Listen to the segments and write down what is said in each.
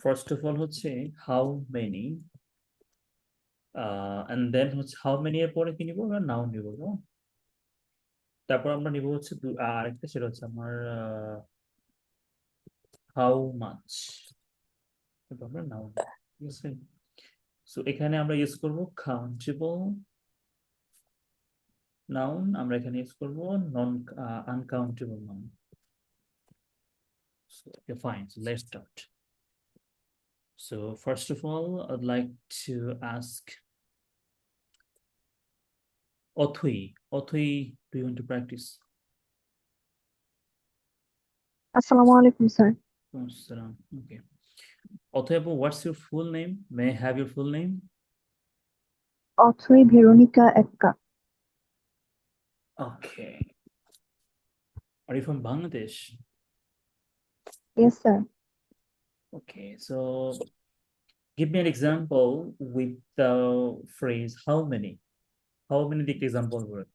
First of all হচ্ছে how many and then হচ্ছে how many এর পরে কি নিব আমরা নাউন নিব no? তারপর আমরা নিব হচ্ছে আরেকটা সেটা হচ্ছে আমার হাউ মাচ আমরা নাউন ঠিক আছে সো এখানে আমরা ইউজ করব কাউন্টেবল নাউন আমরা এখানে ইউজ করব non uncountable noun so okay fine so let's start so first of all I'd like to ask Othui, do you want to practice? Assalamu alaikum, sir. Salam. Okay. Othui, what's your full name? May I have your full name? Othui Veronica Ekka. Okay. Are you from Bangladesh? Yes, sir. Okay, so give me an example with the phrase how many? How many the example word?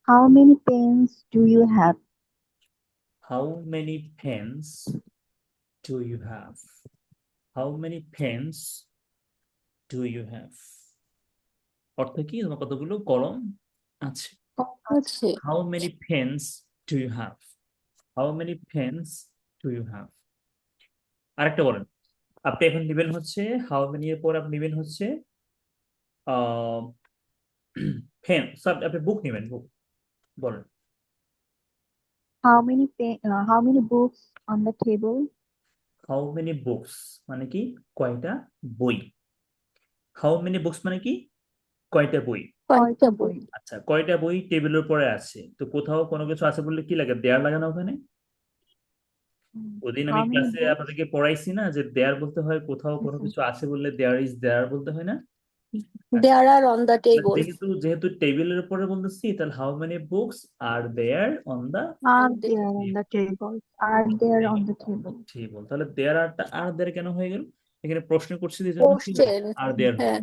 How many pens do you have? How many pens do you have? How many pens do you have? অর্থ কি তোমার কতগুলো কলম আছে আছে। How many pens do you have? How many pens do you have? আরেকটা বলেন আপনি এখন নিবেন হচ্ছে হাউ মেনি এর পর আপনি নিবেন হচ্ছে পেন সব আপনি বুক নেবেন বুক বলেন How many books on the table? How many books মানে কি কয়টা বই হাউ মেনি বুকস মানে কি কয়টা বই কয়টা বই? আচ্ছা কয়টা বই টেবিলের উপরে আছে তো কোথাও কোনো কিছু আছে বললে কি লাগে দেয়ার লাগে না ওখানে ওদিন আমি How many ক্লাসে books? আপনাদেরকে পড়াইছি না যে দেয়ার বলতে হয় কোথাও কোনো কিছু আছে বললে দেয়ার ইজ দেয়ার বলতে হয় না There are on the table. যেহেতু যেহেতু টেবিলের উপরে বলতেছি তাহলে how many books are there on the Are there on the table? Are there on the table? Table তাহলে দেয়ার আর দেয়ার কেন হয়ে গেল এখানে প্রশ্ন করছি এই জন্য Question. আর দেয়ার হ্যাঁ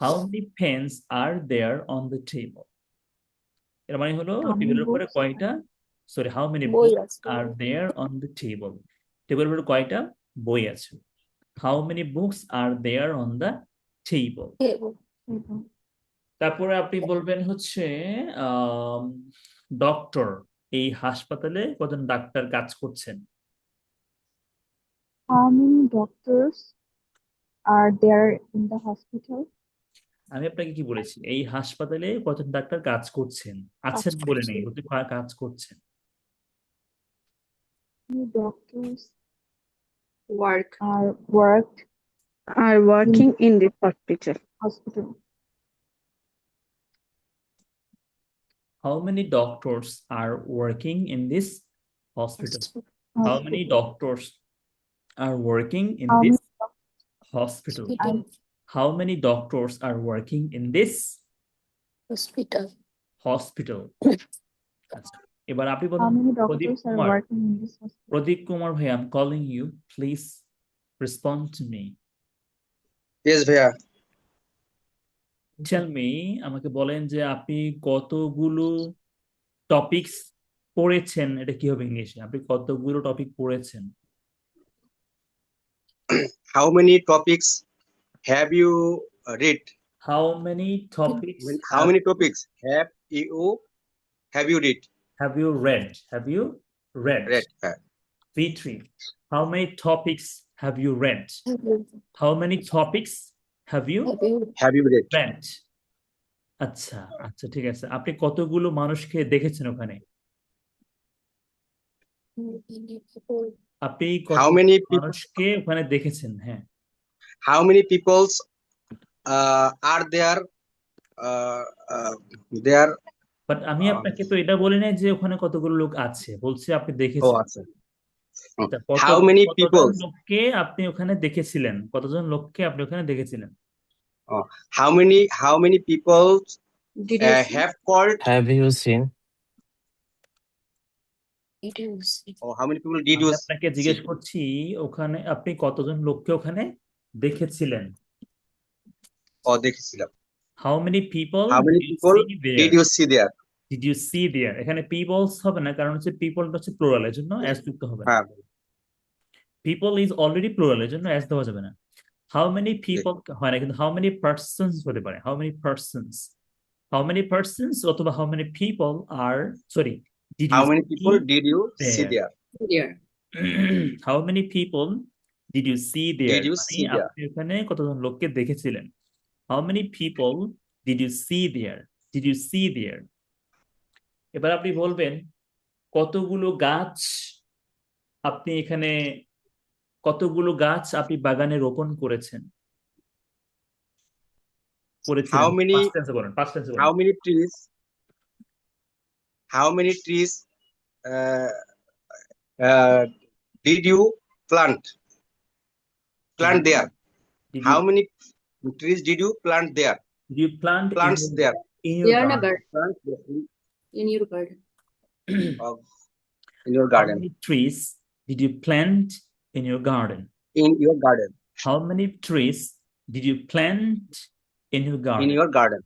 how many pens are there on the table এর মানে হলো How many টেবিলের উপরে books? কয়টা সরি হাউ মেনি বই বুকস আছে are there on the table টেবিলের উপরে কয়টা বই আছে how many books are there on the table table. Table. তারপরে আপনি বলবেন হচ্ছে ডক্টর এই হাসপাতালে কজন ডাক্তার কাজ করছেন How many doctors are there in the hospital? আমি আপনাকে কি বলেছি এই হাসপাতালে কজন ডাক্তার কাজ করছেন আছেন কাজ বলে করছেন। নেই হতে কাজ করছেন How many doctors work are worked are working in this hospital. hospital? How many doctors are working in this hospital? How many Hospital. doctors are working in How this many hospital? Hospital. How many doctors are working in this Hospital. hospital? আচ্ছা, এবার আপনি How বলুন many Pradip doctors are Kumar working in this hospital? প্রদীপ কুমার ভাই I'm calling you please respond to me Yes, ভাইয়া। tell me আমাকে বলেন যে আপনি কতগুলো টপিকস পড়েছেন এটা কি হবে ইংলিশে আপনি কতগুলো টপিক পড়েছেন How many topics have you read? How many topics How many topics have you read? have you read? Have you read? Read. হ্যাঁ। V3. How many topics have you read? How many topics have you Have you read? read? আচ্ছা আচ্ছা ঠিক আছে আপনি কতগুলো মানুষকে দেখেছেন ওখানে আপনি How many people? মানুষকে ওখানে দেখেছেন হ্যাঁ How many peoples are there? There. But আমি আপনাকে তো এটা বলি নাই যে ওখানে কতগুলো লোক আছে বলছি আপনি ও দেখেছেন আচ্ছা। আচ্ছা, How many কতজন peoples? লোককে আপনি ওখানে দেখেছিলেন কতজন লোককে আপনি ওখানে দেখেছিলেন How many people Did you see? have called? Have you seen? Or how many people did আমি you আপনাকে জিজ্ঞেস see? করছি ওখানে আপনি কতজন লোককে ওখানে দেখেছিলেন দেখেছিলাম। How many people How many people did you see there? Did you see there এখানে পিপলস হবে না কারণ হচ্ছে পিপলটা হচ্ছে প্লুরাল এর জন্য অ্যাস যুক্ত হবে না হ্যাঁ। পিপল ইজ অলরেডি প্লুরাল, এর জন্য অ্যাজ দেওয়া যাবে না। হাউ মেনি পিপল হয় না, কিন্তু হাউ মেনি পার্সনস হতে পারে। How many persons, how many persons অথবা how many people are, sorry, did you How many see people did you see there? there? There. How many people did you see there, Did you মানে see there? আপনি ওখানে কতজন লোককে দেখেছিলেন। How many people did you see there, did you see there. এবার আপনি বলবেন কতগুলো গাছ আপনি এখানে, কতগুলো গাছ আপনি বাগানে রোপণ করেছেন, করেছিলেন। How many পাস্ট টেন্সে বলেন, পাস্ট টেন্সে বলেন। how many trees how many trees uh, did you plant there? Did How you many trees did you plant there? did you plant Plants there. in your There na garden? garden. Plants there In your garden. of- in your How garden. many trees did you plant in your garden? In your garden. How many trees did you plant in your In garden? your garden.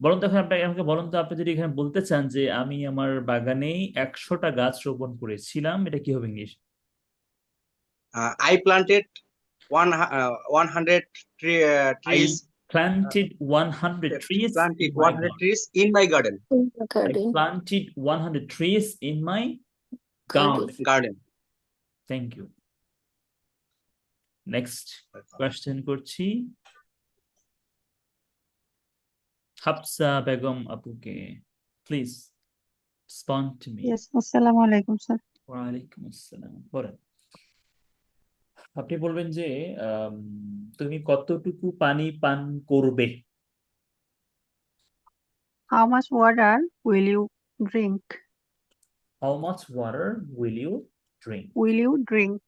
বলুন তো এখন আপনাকে, আমাকে বলুন তো, আপনি যদি এখানে বলতে চান যে আমি আমার বাগানে 100টা গাছ রোপণ করেছিলাম, এটা কি হবে English? I planted 100 trees. I planted 100 trees Planted in my 100 garden. trees in my garden. In the I garden. planted 100 trees in my Garden. garden. Garden. Thank you. Next question করছি হাফসা বেগম আপুকে, please respond to me. Yes. Assalamu alaikum, sir. ওয়ালাইকুম আসসালাম। বলেন, আপনি বলবেন যে তুমি কতটুকু পানি পান করবে। How much water will you drink? How much water will you drink? Will you drink?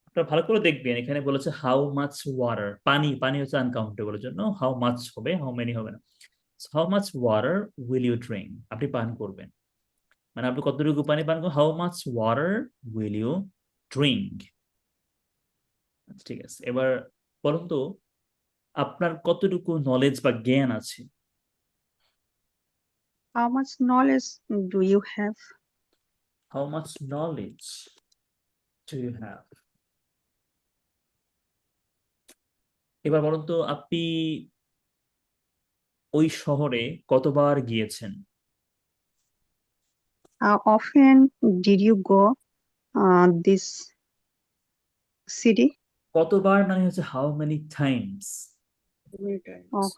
আপনারা ভালো করে দেখবেন, এখানে বলেছে হাউ মাচ ওয়াটার, পানি, পানি হচ্ছে আনকাউন্টেবল, জন্য হাউ মাচ হবে, হাউ মেনি হবে না। How much water will you drink, আপনি পান করবেন, মানে আপনি কতটুকু পানি পান করবেন। How much water will you drink. ঠিক আছে, এবার বলুন তো আপনার কতটুকু নলেজ বা জ্ঞান আছে। How much knowledge do you have? How much knowledge do you have. এবার বলুন তো আপনি ওই শহরে কতবার গিয়েছেন। How often did you go this city? কতবার মানে হচ্ছে how many Times. Oh,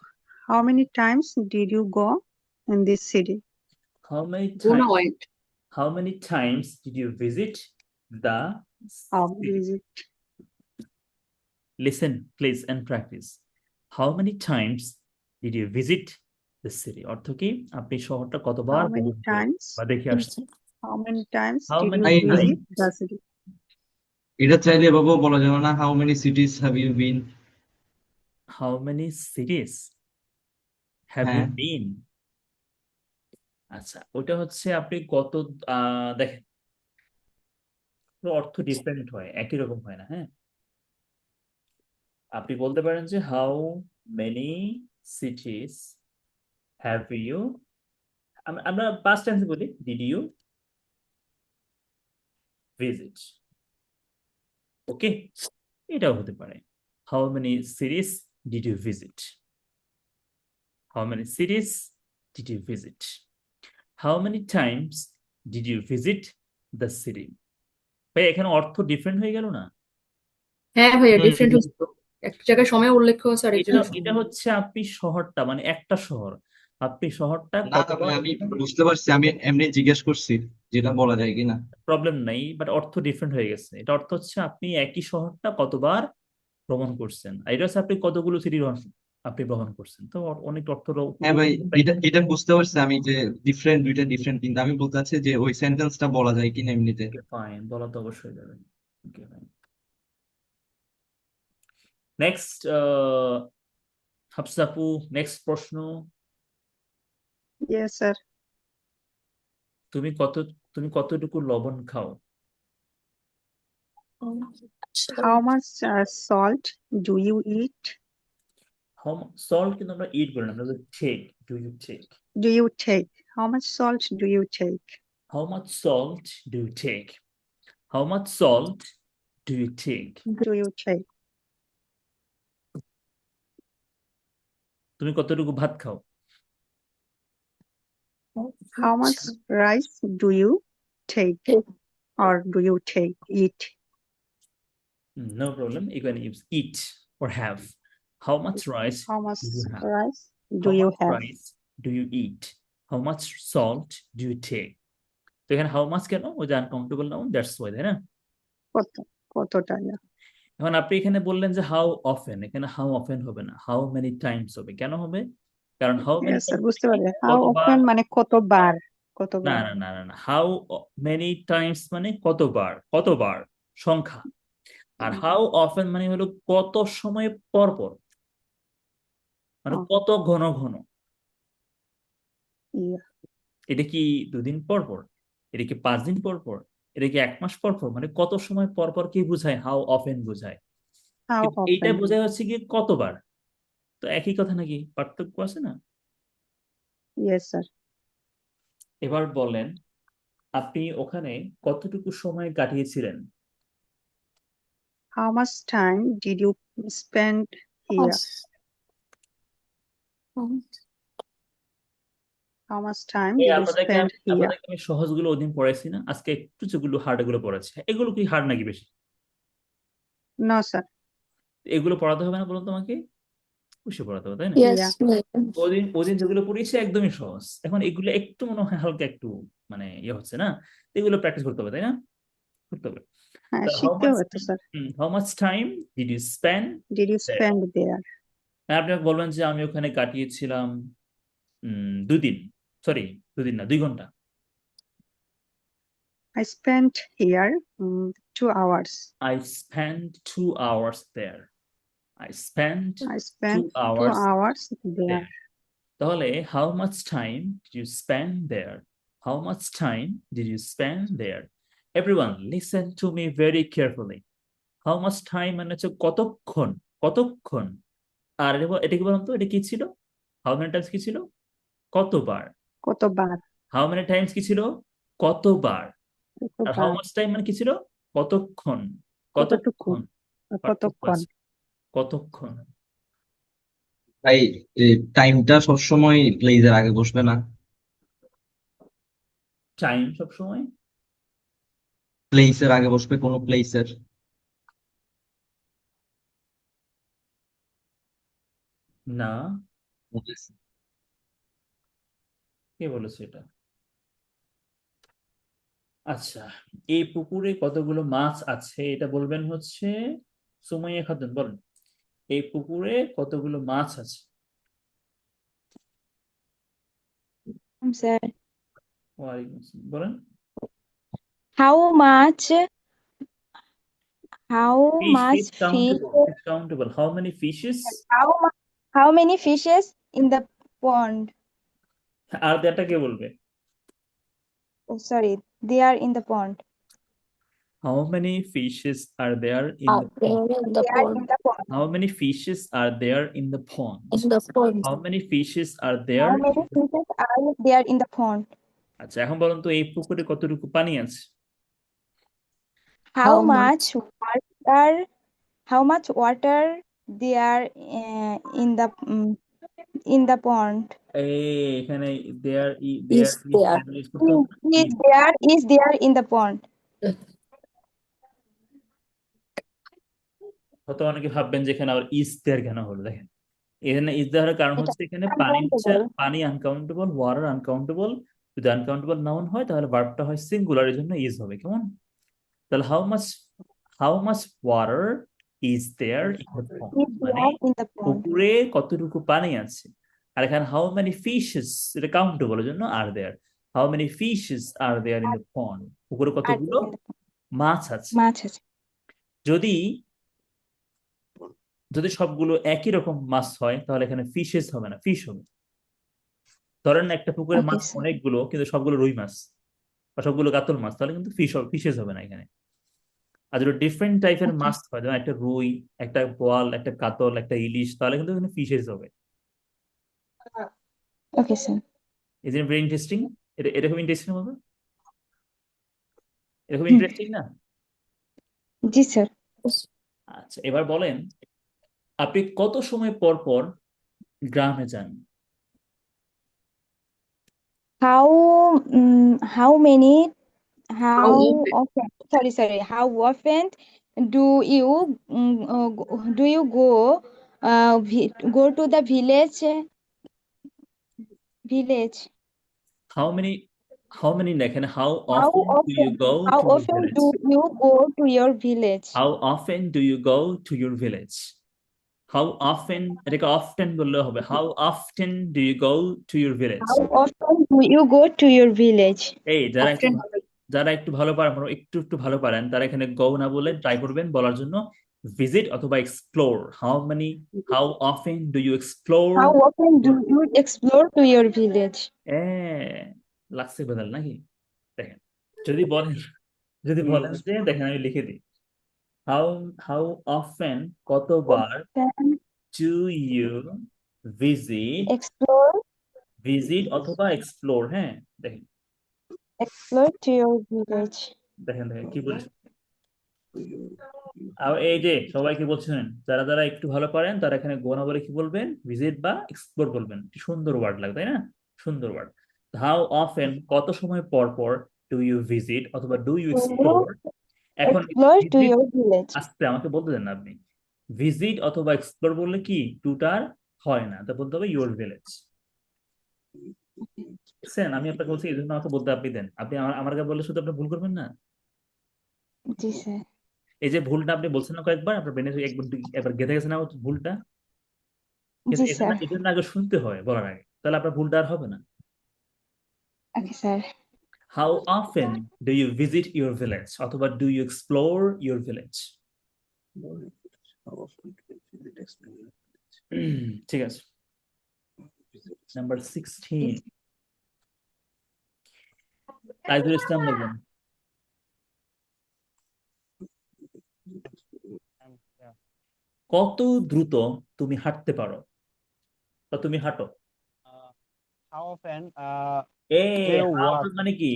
how many times did you go in this city? How many Go times? now, wait. How many times did you visit the How city? is it? Listen, please, and practice. How many times did you visit the city? অর্থ কি, আপনি শহরটা কতবার How many ভ্রমণ করেছেন times? বা দেখে আসছেন। How many times How did many you times? visit the city? এটা চাইলে এভাবেও বলা যাবে না, how many cities have you been? How many cities have you হ্যাঁ। been? আচ্ছা, ওটা হচ্ছে আপনি কত, দেখেন অর্থ ডিফারেন্ট হয়, একই রকম হয় না। হ্যাঁ, আপনি বলতে পারেন যে how many cities have you, আমরা পাস্ট টেন্সে বলি ডিড ইউ ভিজিট। ওকে, এটাও হতে পারে how many cities did you visit, how many cities did you visit, how many times did you visit the city. ভাই এখানে অর্থ ডিফারেন্ট হয়ে গেল না? হ্যাঁ ভাইয়া, হুম। ডিফারেন্ট হচ্ছে তো। একটা জায়গায় সময় উল্লেখ আছে আর একটা এটা হচ্ছে আপনি শহরটা, মানে একটা শহর, আপনি শহরটা না না ভাই, আমি বুঝতে পারছি, আমি এমনি জিজ্ঞেস করছি যেটা বলা যায় কিনা। প্রবলেম নাই, বাট অর্থ ডিফারেন্ট হয়ে গেছে। এটা অর্থ হচ্ছে আপনি একই শহরটা কতবার ভ্রমণ করছেন, আর এটা হচ্ছে আপনি কতগুলো সিটি আপনি ভ্রমণ করছেন। তো অনেক অর্থ হ্যাঁ ভাই, এটা বুঝতে পারছি আমি যে ডিফারেন্ট, দুইটা ডিফারেন্ট, কিন্তু আমি বলতে চাচ্ছি যে ওই সেন্টেন্সটা বলা যায় কিনা এমনিতে। ফাইন, বলা তো অবশ্যই যাবে। ওকে ফাইন, নেক্সট হাফসা আপু, নেক্সট প্রশ্ন। Yes, sir. তুমি কতটুকু লবণ খাও। How much salt do you eat? Salt কিন্তু আমরা ইট বলি না, আমরা take, do you take. Do you take? How much salt do you take? How much salt do you take? How much salt do you take? do you take? তুমি কতটুকু ভাত খাও? How much rice do you take Take. or do you eat? No problem. You can use eat or have. How much rice How much do you have? rice do How you much have? rice do you eat? How much salt do you take? তো এখানে how much কেন? ওই যে uncountable noun, that's why, তাই না? কতটা? Yeah. এখন আপনি এখানে বললেন যে how often, এখানে how often হবে না, how many times হবে। কেন হবে? কারণ how many Yes, sir, times বুঝতে পারছি। How কতবার, often মানে কতবার? না কতবার? না না না না, how many times মানে কতবার, কতবার সংখ্যা। আর how often মানে হলো কত সময় পর পর, মানে Oh, কত ঘন ঘন। yeah. এটা কি 2 দিন পর পর, এটা কি 5 দিন পর পর, এটা কি 1 মাস পর পর, মানে কত সময় পর পর কি বোঝায়? হাউ অফেন বোঝায়। How কিন্তু এইটা often? বোঝায় হচ্ছে কি কতবার। তো একই কথা নাকি, পার্থক্য আছে না? Yes, sir. এবার বলেন আপনি ওখানে কতটুকু সময় কাটিয়েছিলেন? How much time did you spend here? Us. How much time এই did you আপনাদেরকে spend here? আপনাদেরকে আমি সহজগুলো ওদিন পড়াইছি না, আজকে একটু যেগুলো হার্ড এগুলো পড়াচ্ছি। এগুলো কি হার্ড নাকি বেশি? No, sir. এগুলো পড়াতে হবে না বলুন তোমাকে? অবশ্যই পড়াতে হবে, তাই না? Yes, Yeah. ma'am. ওদিন ওদিন যেগুলো পড়িয়েছি একদমই সহজ। এখন এগুলো একটু মনে হয় হালকা একটু মানে ইয়ে হচ্ছে না, এগুলো প্র্যাকটিস করতে হবে, তাই না? করতে হবে। হ্যাঁ, So শিখতে হবে তো, sir. how much time did you spend Did you there? spend there? আপনি বলবেন যে আমি ওখানে কাটিয়েছিলাম 2 দিন, সরি 2 দিন না 2 ঘন্টা। I spent here 2 hours. I spent 2 hours there. I spent I spent 2 2 hours hours there. there. তাহলে how much time did you spend there? How much time did you spend there? Everyone listen to me very carefully. How much time মানে হচ্ছে কতক্ষণ, কতক্ষণ। আর এটা কি বলুন তো, এটা কি ছিল? How many times কি ছিল? কতবার। কতবার? How many times কি ছিল? কতবার। আর how কতবার? much time মানে কি ছিল? কতক্ষণ, কতটুকু? কতক্ষণ। পার্থক্য কতক্ষণ? আছে। কতক্ষণ। ভাই টাইমটা সবসময় প্লেসের আগে বসবে না? টাইম সবসময় প্লেসের আগে বসবে, কোনো প্লেসের। না, কে বলেছে এটা? আচ্ছা, এই পুকুরে কতগুলো মাছ আছে এটা বলবেন হচ্ছে সুমাইয়া খাতুন, বলেন এই পুকুরে কতগুলো মাছ আছে? Sir, ওয়ালাইকুম আসসালাম, বলেন। how much Fish is fish countable. It's countable. How many fishes how many fishes in the pond? আর এটা কে বলবে? Oh, sorry, they are in the pond. How many fishes are there in Are the there pond? in the They are in pond? the pond. How many fishes are there in the pond? In the pond. How many fishes are there? How many fishes are there in the pond? আচ্ছা, এখন বলুন তো এই পুকুরে কতটুকু পানি আছে? How How much water there in the pond? এখানে there Is there. use করতে হবে না? Is there in the pond? হয়তো অনেকে ভাববেন যে এখানে আবার ইজ দেয়ার কেন হলো। দেখেন এখানে ইজ দেওয়ার কারণ এটা হচ্ছে এখানে পানি হচ্ছে uncountable. পানি আনকাউন্টেবল, ওয়াটার আনকাউন্টেবল। যদি আনকাউন্টেবল নাউন হয় তাহলে ভার্বটা হয় সিঙ্গুলার, এর জন্য ইজ হবে। কেমন? তাহলে how much water is there in the pond, Is মানে there in the pond? পুকুরে কতটুকু পানি আছে। আর এখানে হাউ মেনি ফিশেস, এটা কাউন্টেবল, এর জন্য are there. How many fishes are there in the pond, পুকুরে Are কতগুলো there in the pond? মাছ আছে। মাছ আছে। যদি সবগুলো একই রকম মাছ হয় তাহলে এখানে ফিশেস হবে না, ফিশ হবে। ধরেন একটা পুকুরে Okay, মাছ sir. অনেকগুলো, কিন্তু সবগুলো রুই মাছ বা সবগুলো কাতল মাছ, তাহলে কিন্তু ফিশেস হবে না এখানে। আর যদি ডিফারেন্ট টাইপের Okay. মাছ হয়, যেমন একটা রুই, একটা বোয়াল, একটা কাতল, একটা ইলিশ, তাহলে কিন্তু এখানে ফিশেস হবে। Okay, sir. Is it very interesting? এটা খুব ইন্টারেস্টিং হবে, এটা খুব হুম। ইন্টারেস্টিং না? জি স্যার। আচ্ছা, এবার বলেন আপনি কত সময় পর পর গ্রামে যান? How many How how often? often sorry how often do you do you go to the village? How many লেখেন, how How often do you often go how to your often village? do you go to your village? How often do you go to your village? How often, এটাকে often বললে হবে, how often do you go to your village? How often do you go to your village? এই Often. যারা একটু ভালো পারেন, একটু ভালো পারেন, তারা এখানে গো না বলে ট্রাই করবেন বলার জন্য ভিজিট অথবা explore. How often do you explore? How often do you explore to your village? লাগছে বেদাল নাকি? দেখেন, যদি বলেন যে, দেখেন আমি লিখে দিই, হাউ হাউ অফেন, কতবার, Then do you explore visit অথবা এক্সপ্লোর। হ্যাঁ, দেখেন to your village. দেখেন কি বলছে। আর এই যে সবাই কি বলছেন, যারা যারা একটু ভালো পারেন তারা এখানে গো না বলে কি বলবেন, ভিজিট বা এক্সপ্লোর বলবেন। কি সুন্দর ওয়ার্ড লাগে, তাই না? সুন্দর ওয়ার্ড। হাউ অফেন, কত সময় পর পর, ডু ইউ ভিজিট অথবা do you Do explore. you এখন explore to visit, your village? আস্তে আমাকে বলতে দেন না আপনি। ভিজিট অথবা এক্সপ্লোর বললে কি টুটার হয় না, তা বলতে হবে ইউর ভিলেজ। বুঝছেন? আমি আপনাকে বলছি এই জন্য আমাকে বলতে আপনি দেন। আপনি আমার কাছে বললে শুধু আপনি ভুল করবেন না। জি স্যার। এই যে ভুলটা আপনি বলছেন না কয়েকবার, আপনার ব্রেনে একবার গেঁথে গেছে না ভুলটা, কিন্তু জি স্যার। এই জন্য আগে শুনতে হয় বলার আগে, তাহলে আপনার ভুলটা আর হবে না। Okay sir. How often do you visit your village অথবা do you explore your village? ঠিক আছে, নাম্বার 16, তাইজুল ইসলাম বলবেন। কত দ্রুত তুমি হাঁটতে পারো বা তুমি হাঁটো? How often A do you how walk? মানে কি?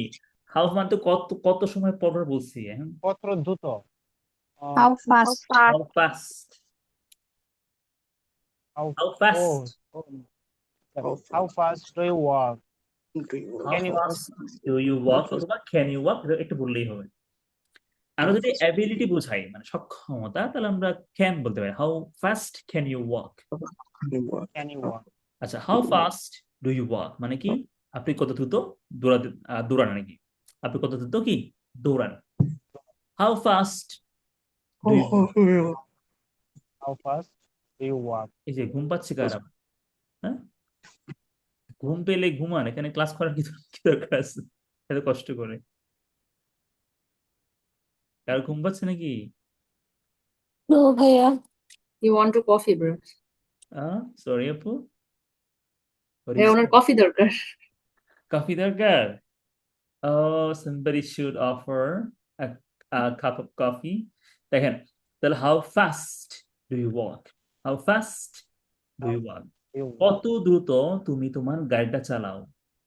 হাউ মানে তো কত কত সময় পর পর বলছি। হ্যাঁ, কত দ্রুত? How fast? How fast, How how oh, fast, oh, how fast do you walk? How Can you fast do you walk অথবা ক্যান ইউ ওয়াক, একটু বললেই হবে। আমরা যদি অ্যাবিলিটি বোঝাই মানে সক্ষমতা, তাহলে আমরা ক্যান বলতে পারি, how fast can you walk. can you walk? আচ্ছা, how fast do you walk মানে কি আপনি কত দ্রুত দৌড়ান নাকি, আপনি কত দ্রুত কি দৌড়ান। How fast do you, How fast do you walk? এই যে ঘুম পাচ্ছে কার? হ্যাঁ, ঘুম পেলে ঘুমান, এখানে ক্লাস করার কি দরকার আছে এত কষ্ট করে? কার ঘুম পাচ্ছে নাকি? No, ভাইয়া। You want a coffee, bro? Sorry আপু, হ্যাঁ, ওনার কফি দরকার। কফি দরকার? Oh, somebody should offer a cup of coffee. দেখেন, তাহলে how fast do you walk? How fast do you walk? Do you walk? কত দ্রুত তুমি তোমার গাড়িটা চালাও?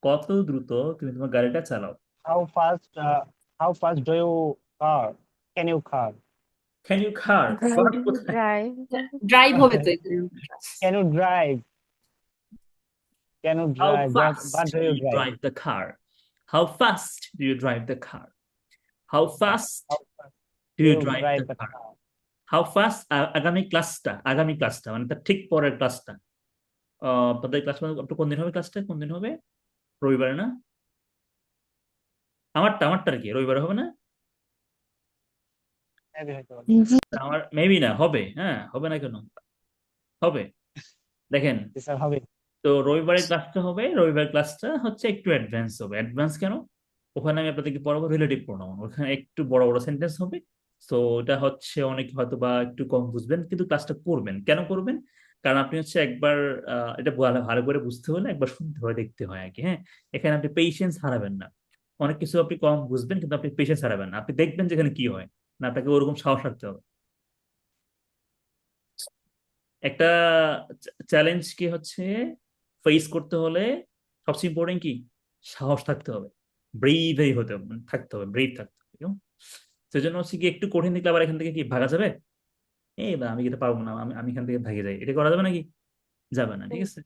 কত দ্রুত তুমি তোমার গাড়িটা চালাও? How fast do you car? Can you car? Can you car? car কোথায়? Drive. ড্রাইভ হবে তো এখানে। Can you drive? Can you How drive? fast What do do you you drive? drive the car? How fast do you drive the car? How fast How fast do you drive the car? How fast? আগামী ক্লাসটা মানে তার ঠিক পরের ক্লাসটা, আপনাদের class আপনার কোন দিন হবে? ক্লাসটা কোন দিন হবে? রবিবারে না? আমারটা কি রবিবারে হবে না? Maybe হয়তো পারে। জি আমার মেবি না, হবে। হ্যাঁ, হবে না কেন? হবে। দেখেন, জি স্যার হবে। তো রবিবারের ক্লাসটা হচ্ছে একটু অ্যাডভান্স হবে। অ্যাডভান্স কেন? ওখানে আমি আপনাদেরকে পড়াবো রিলেটিভ প্রোনাউন, ওখানে একটু বড় বড় সেন্টেন্স হবে। সো এটা হচ্ছে অনেকে হয়তো বা একটু কম বুঝবেন, কিন্তু ক্লাসটা করবেন। কেন করবেন? কারণ আপনি হচ্ছে একবার এটা ভালো করে বুঝতে হলে একবার শুনতে হয়, দেখতে হয় আর কি। হ্যাঁ, এখানে আপনি পেশেন্স হারাবেন না। অনেক কিছু আপনি কম বুঝবেন, কিন্তু আপনি পেশেন্স হারাবেন না। আপনি দেখবেন যে এখানে কি হয় না, আপনাকে ওরকম সাহস রাখতে হবে। একটা চ্যালেঞ্জ কি হচ্ছে ফেস করতে হলে সবচেয়ে ইম্পর্টেন্ট কি? সাহস থাকতে হবে, ব্রেভ থাকতে হবে, ব্রেভ থাকতে হবে। সেজন্য হচ্ছে কি একটু কঠিন দেখলে আবার এখান থেকে কি ভাগা যাবে? এই বা আমি এটা পারবো না, আমি এখান থেকে ভাগে যাই, এটা করা যাবে নাকি? যাবে না, ঠিক আছে।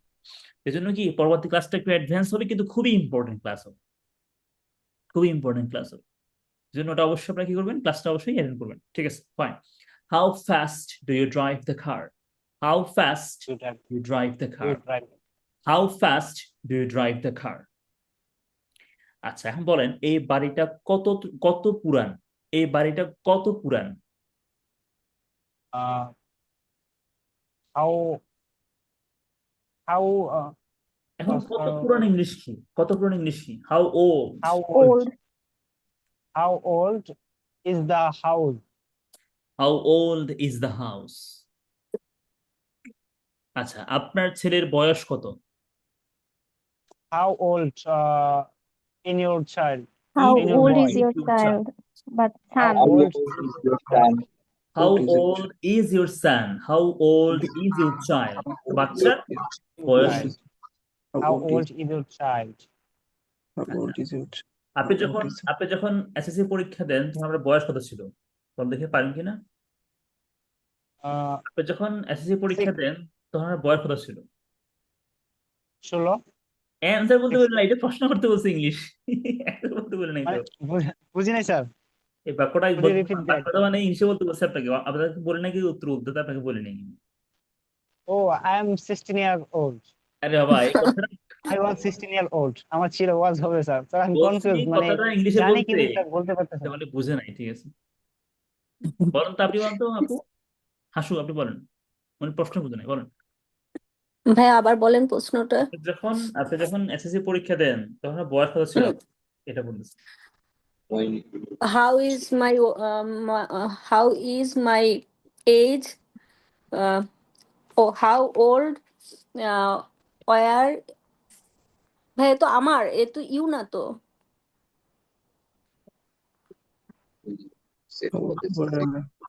এই জন্য কি পরবর্তী ক্লাসটা একটু অ্যাডভান্স হবে, কিন্তু খুবই ইম্পর্টেন্ট ক্লাস হবে, খুবই ইম্পর্টেন্ট ক্লাস হবে। এই জন্য ওটা অবশ্যই আপনারা কি করবেন, ক্লাসটা অবশ্যই অ্যাটেন্ড করবেন, ঠিক আছে? Fine. How fast do you drive the car? How fast You drive. You drive the car? You drive. How fast do you drive the car? আচ্ছা, এখন বলেন এই বাড়িটা কত কত পুরান? এই বাড়িটা কত পুরান? Uh, how how এখন uh, কত uh, পুরান ইংলিশ কি? কত পুরান ইংলিশ কি? How old? how old Old. how old is the house? How old is the house? আচ্ছা, আপনার ছেলের বয়স কত? How old in your child? How In your old boy? is your child? But How son. How old? old is your son? How old is your San? How old is your child? বাচ্চার বয়স Child. কত? How old is your child? আপনি যখন SSC পরীক্ষা দেন তখন আপনার বয়স কত ছিল? বল দেখে পারেন কিনা? Uh, আপনি যখন এসএসসি পরীক্ষা দেন তখন আপনার বয়স কত ছিল? 16 অ্যান্সার বলতে বলি না, এটা প্রশ্ন করতে বলছে ইংলিশ। অ্যান্সার বলতে বলি নাই মানে তো। বুঝি নাই স্যার। এই বাক্যটা Could you repeat that? বাক্যটা মানে ইংলিশে বলতে বলছে আপনাকে, আপনাকে বলে নাকি উত্তর বলতে, আপনাকে বলে নাই। Oh, I am 16 years old. আরে বাবা, এই কথাটা I was 16 years old. আমার ছিল was হবে স্যার। স্যার আমি বলছি, কনফিউজ, মানে কথাটা ইংলিশে জানি বলতে, কিন্তু স্যার বলতে পারতেছি এটা না। মানে বুঝে নাই, ঠিক আছে? বলেন তো, আপনি বলেন তো আপু, হাসু আপনি বলেন, মানে প্রশ্ন বুঝে নাই, বলেন। ভাইয়া আবার বলেন প্রশ্নটা। আপনি যখন এসএসসি পরীক্ষা দেন তখন আপনার বয়স কত ছিল, এটা বলতেছি। How is my how is my age? How old where? ভাইয়া তো আমার, এ তো ইউ না তো।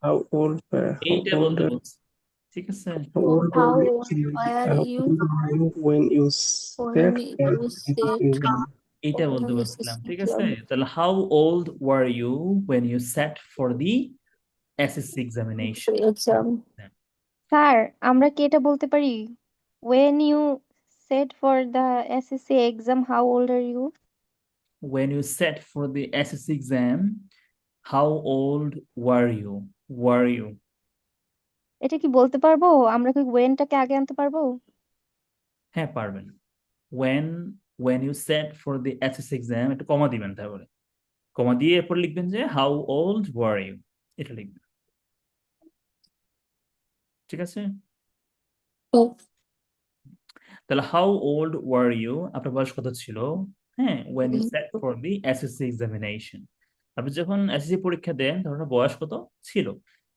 How old এইটা বলতে বলছি, ঠিক আছে? How old were you when you when set you said এইটা বলতে বলছিলাম, ঠিক আছে? তাহলে how old were you when you sat for the SSC examination? exam? Sir, আমরা কি এটা বলতে পারি? When you set for the SSC exam, how old are you? When you sat for the SSC exam, how old were you? Were you? এটা কি বলতে পারবো? আমরা কি whenটাকে আগে আনতে পারবো? হ্যাঁ পারবেন। when you sat for the SSC exam, একটু কমা দিবেন, তারপরে কমা দিয়ে এরপর লিখবেন যে how old were you, এটা লিখবেন, ঠিক আছে? তাহলে how old were you, আপনার বয়স কত ছিল? হ্যাঁ, when you sat for the SSC examination, আপনি যখন এসএসসি পরীক্ষা দেন তখন আপনার বয়স কত ছিল?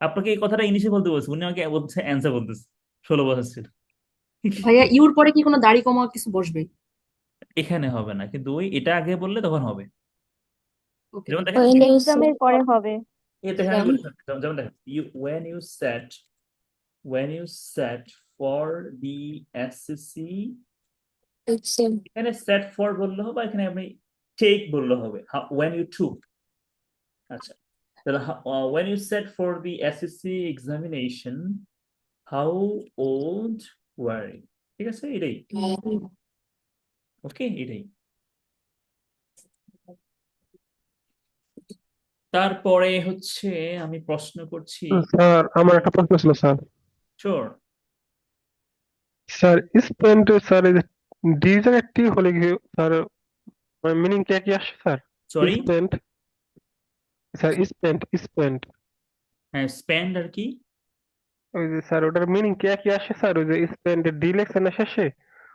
আপনাকে এই কথাটা ইংলিশে বলতে বলছে, উনি আমাকে বলছে অ্যান্সার বলতেছে 16 বছর ছিল। ভাইয়া ইউর পরে কি কোনো দাড়ি কমা কিছু বসবে? এখানে হবে না, কিন্তু ওই এটা আগে বললে তখন হবে। ওকে। যেমন দেখেন, When you Exam এর পরে হবে। এই দেখেন আমি বলছি, যেমন দেখেন when you sat for the SSC, exam. এখানে set for বললে হবে, এখানে আপনি take বললে হবে, when you took। আচ্ছা, তাহলে when you sat for the SSC examination, how old were you? ঠিক আছে, এটাই, ওকে, এটাই। তারপরে হচ্ছে আমি প্রশ্ন করছি, স্যার আমার একটা প্রশ্ন ছিল sir. Sure. Sir spend sir D জায়গায় টি হলে কি স্যার মিনিং কি আসে sir? Sorry, spend sir spend হ্যাঁ স্পেন্ড আর কি? ওই যে স্যার ওটার মিনিং কি আসে স্যার? ওই যে স্পেন্ড ডি লেখছে না শেষে,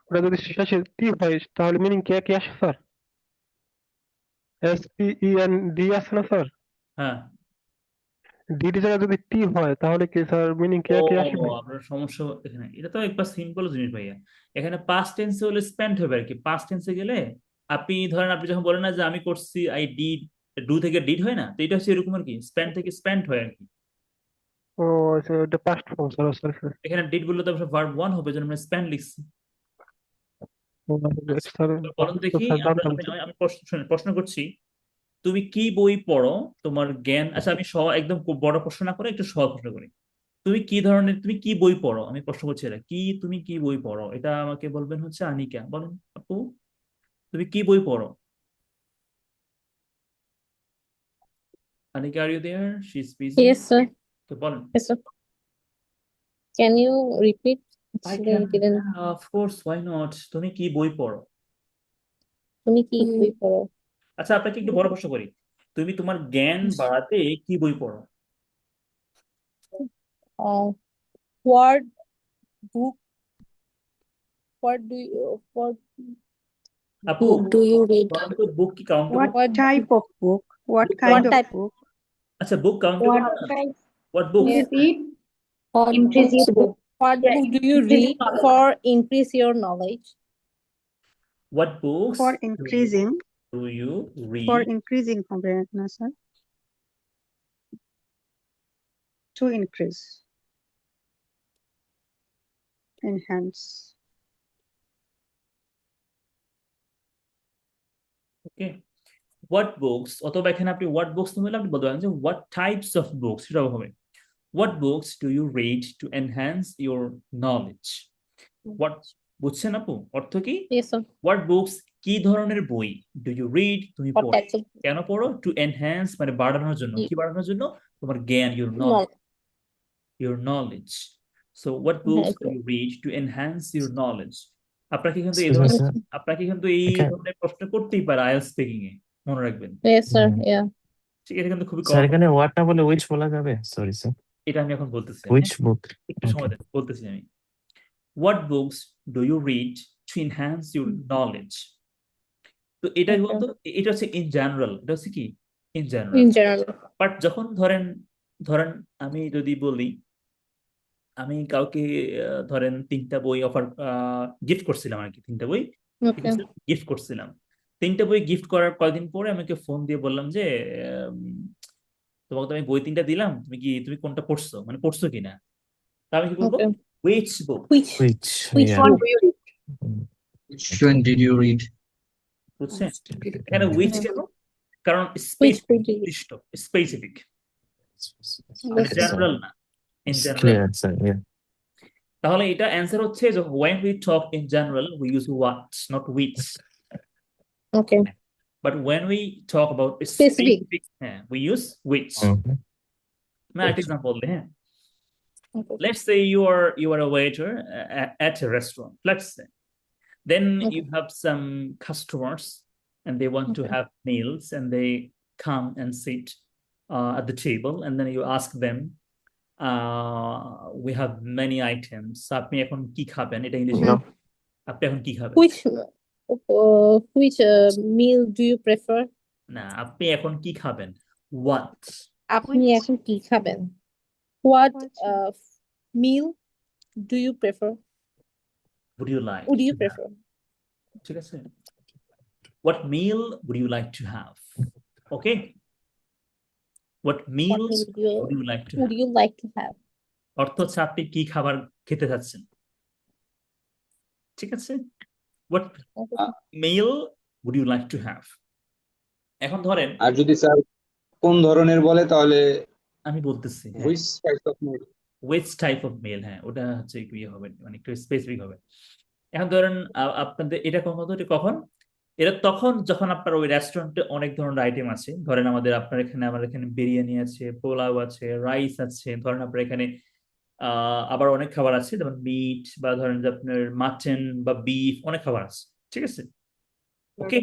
ওটা যদি শেষে টি হয় তাহলে মিনিং কি আসে স্যার? SPEND আছে না স্যার? হ্যাঁ। ডি জায়গায় যদি টি হয় তাহলে কি স্যার মিনিং কি আসবে? আপনার সমস্যা এখানে, এটা তো একবার সিম্পল জিনিস ভাইয়া। এখানে পাস্ট টেন্সে হলে স্পেন্ড হবে আর কি। পাস্ট টেন্সে গেলে আপনি ধরেন, আপনি যখন বলেন না যে আমি করছি, আই ডিড, ডু থেকে ডিড হয় না, তো এটা হচ্ছে এরকম আর কি, স্পেন্ড থেকে স্পেন্ড হয় আর কি। ও আচ্ছা, ওটা পাস্ট ফর্ম স্যার। স্যার এখানে ডিড বললে তো ভার্ব 1 হবে, যেন আমরা স্পেন্ড লিখছি। স্যার তো বলুন দেখি, জানতাম আমি প্রশ্ন করছি, তুমি কি বই পড়ো? তোমার জ্ঞান, আচ্ছা আমি একদম খুব বড় প্রশ্ন না করে একটু সহজ প্রশ্ন করি। তুমি কি বই পড়ো, আমি প্রশ্ন করছি এটা তুমি কি বই পড়ো, এটা আমাকে বলবেন হচ্ছে আনিকা। বলেন আপু, তুমি কি বই পড়ো? Anika, are you there? She is busy. Yes, sir. তো বলেন। Yes, sir. Can you repeat? I Actually, can, I didn't. Of course, why not. তুমি কি বই পড়ো? তুমি কি বই পড়ো? আচ্ছা, আপনাকে একটু বড় প্রশ্ন করি, তুমি তোমার জ্ঞান বাড়াতে কি বই পড়ো? What book? What do you? What আপু, book do you read? বলেন তো, বুক কি countable? What What type of book? What Book kind what of type? book? আচ্ছা, বুক কাউন্টেবল What না? type? What books? Yeah. Repeat. What Increase books? your book. What Yeah, book do you increase read your knowledge. for increase your knowledge? What books For increasing, do you for read? increasing হবে না sir? To increase, enhance. Okay, what books, অথবা এখানে আপনি what books না বলে আপনি বলতে পারেন যে হোয়াট টাইপস অফ বুকস, সেটাও হবে। What books do you read to enhance your knowledge? What, বুঝছেন আপু অর্থ কি? Yes, sir. হোয়াট বুকস, কি ধরনের বই, ডু ইউ রিড, তুমি What পড়ো, types of কেন পড়ো? টু এনহ্যান্স মানে বাড়ানোর জন্য। you কি বাড়ানোর জন্য? তোমার জ্ঞান, your knowledge. So what books do you read to enhance your knowledge? আপনাকে কিন্তু এই ধরনের প্রশ্ন করতেই পারে আইএলটিএস স্পিকিং এ, মনে রাখবেন। Yes, sir. Yeah. ঠিক, এটা কিন্তু খুবই স্যার কম। এখানে ওয়াট না বলে উইচ বলা যাবে? সরি স্যার, এটা আমি এখন বলতেছি, উইচ বুক? একটু সময় দেন, বলতেছি আমি। What books do you read to enhance your knowledge? তো এটা Okay. বলতো, এটা হচ্ছে ইন জেনারেল, এটা হচ্ছে কি in general. In general. But যখন ধরেন ধরেন আমি যদি বলি, আমি কাউকে ধরেন 3টা বই অফার গিফট করছিলাম আর কি, 3টা বই Okay. গিফট করছিলাম। 3টা বই গিফট করার কয়েকদিন পরে আমাকে ফোন দিয়ে বললাম যে তোমাকে তো আমি বই 3টা দিলাম, তুমি কোনটা পড়ছো, মানে পড়ছো কিনা। তা আমি কি বলবো? Okay. Which book? Which Which one do you read? Which one did you read? বুঝছেন? এখানে হুইচ কেন? কারণ Which book do you read? Specific, Yes, sir. General না, in It's general. clear, sir. Yeah. তাহলে এটা অ্যান্সার হচ্ছে যে when we talk in general we use what, not which. Okay. But when we talk about Specific. we use which. Mhm. Now, an example, Okay. let's say you are a waiter at a restaurant. Let's say, then Okay. you have some customers and they want to Okay. have meals, and they come and sit at the table, and then you ask them, we have many items. আপনি এখন কি খাবেন? এটা ইংলিশে No. আপনি এখন কি খাবেন? Which meal do you prefer? না, আপনি এখন কি খাবেন? What? আপনি এখন কি খাবেন? What meal do you prefer? Would you like? Would you to have? prefer? ঠিক আছে? What meal would you like to have? Okay? What What meals meal would you like to would have? you like to have? অর্থ হচ্ছে আপনি কি খাবার খেতে চাচ্ছেন। ঠিক আছে? What meal would you like to have? এখন ধরেন আর যদি স্যার কোন ধরনের বলে তাহলে আমি বলতেছি which type of meal? which type of meal, হ্যাঁ ওটা হচ্ছে একটু ইয়ে হবে, মানে একটু স্পেসিফিক হবে। এখন ধরেন আপনাদের এটা কখন এটা তখন যখন আপনার ওই রেস্টুরেন্টে অনেক ধরনের আইটেম আছে। ধরেন আমার এখানে বিরিয়ানি আছে, পোলাও আছে, রাইস আছে, ধরেন আপনার এখানে আবার অনেক খাবার আছে, যেমন মিট বা ধরেন যে আপনার মাটন বা বিফ, অনেক খাবার আছে। ঠিক আছে? ওকে,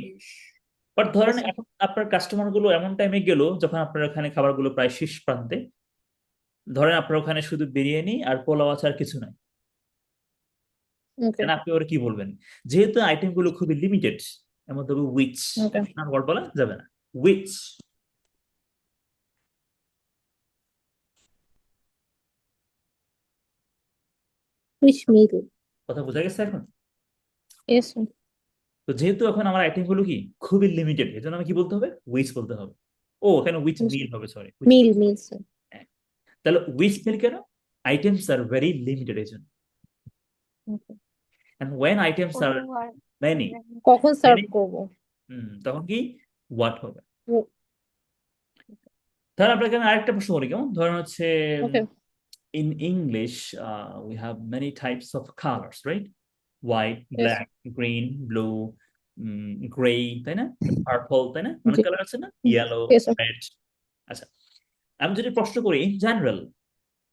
বাট ধরেন এখন আপনার কাস্টমার গুলো এমন টাইমে গেল যখন আপনার ওখানে খাবারগুলো প্রায় শেষ প্রান্তে, ধরেন আপনার ওখানে শুধু বিরিয়ানি আর পোলাও আছে, আর কিছু নাই। Okay. আপনি ওরা কি বলবেন? যেহেতু আইটেম গুলো খুবই লিমিটেড, এর মধ্যে উইচ, Okay. না ওয়ার্ড বলা যাবে না, উইচ। Which meal? কথা বোঝা গেছে এখন? Yes, sir. তো যেহেতু এখন আমার আইটেম গুলো কি খুবই লিমিটেড, এর জন্য আমি কি বলতে হবে? উইচ বলতে হবে। ও, এখানে উইচ মিল হবে, সরি, Meal, sir. তাহলে উইচ মিল কেন? আইটেমস আর ভেরি লিমিটেড, এই জন্য। Okay. And when items are many, কখন সার্ভ Many- করব? তখন কি what হবে? Wo- ধরেন আপনাকে আমি আরেকটা প্রশ্ন করি, কেমন? ধরেন হচ্ছে Okay. in English, we have many types of colors, right? White, Yes. black, green, blue, gray, তাই না? Purple, তাই না? অনেক জি। কালার আছে না? হুম, Yellow, yes, sir. red. আচ্ছা, আমি যদি প্রশ্ন করি ইন জেনারেল,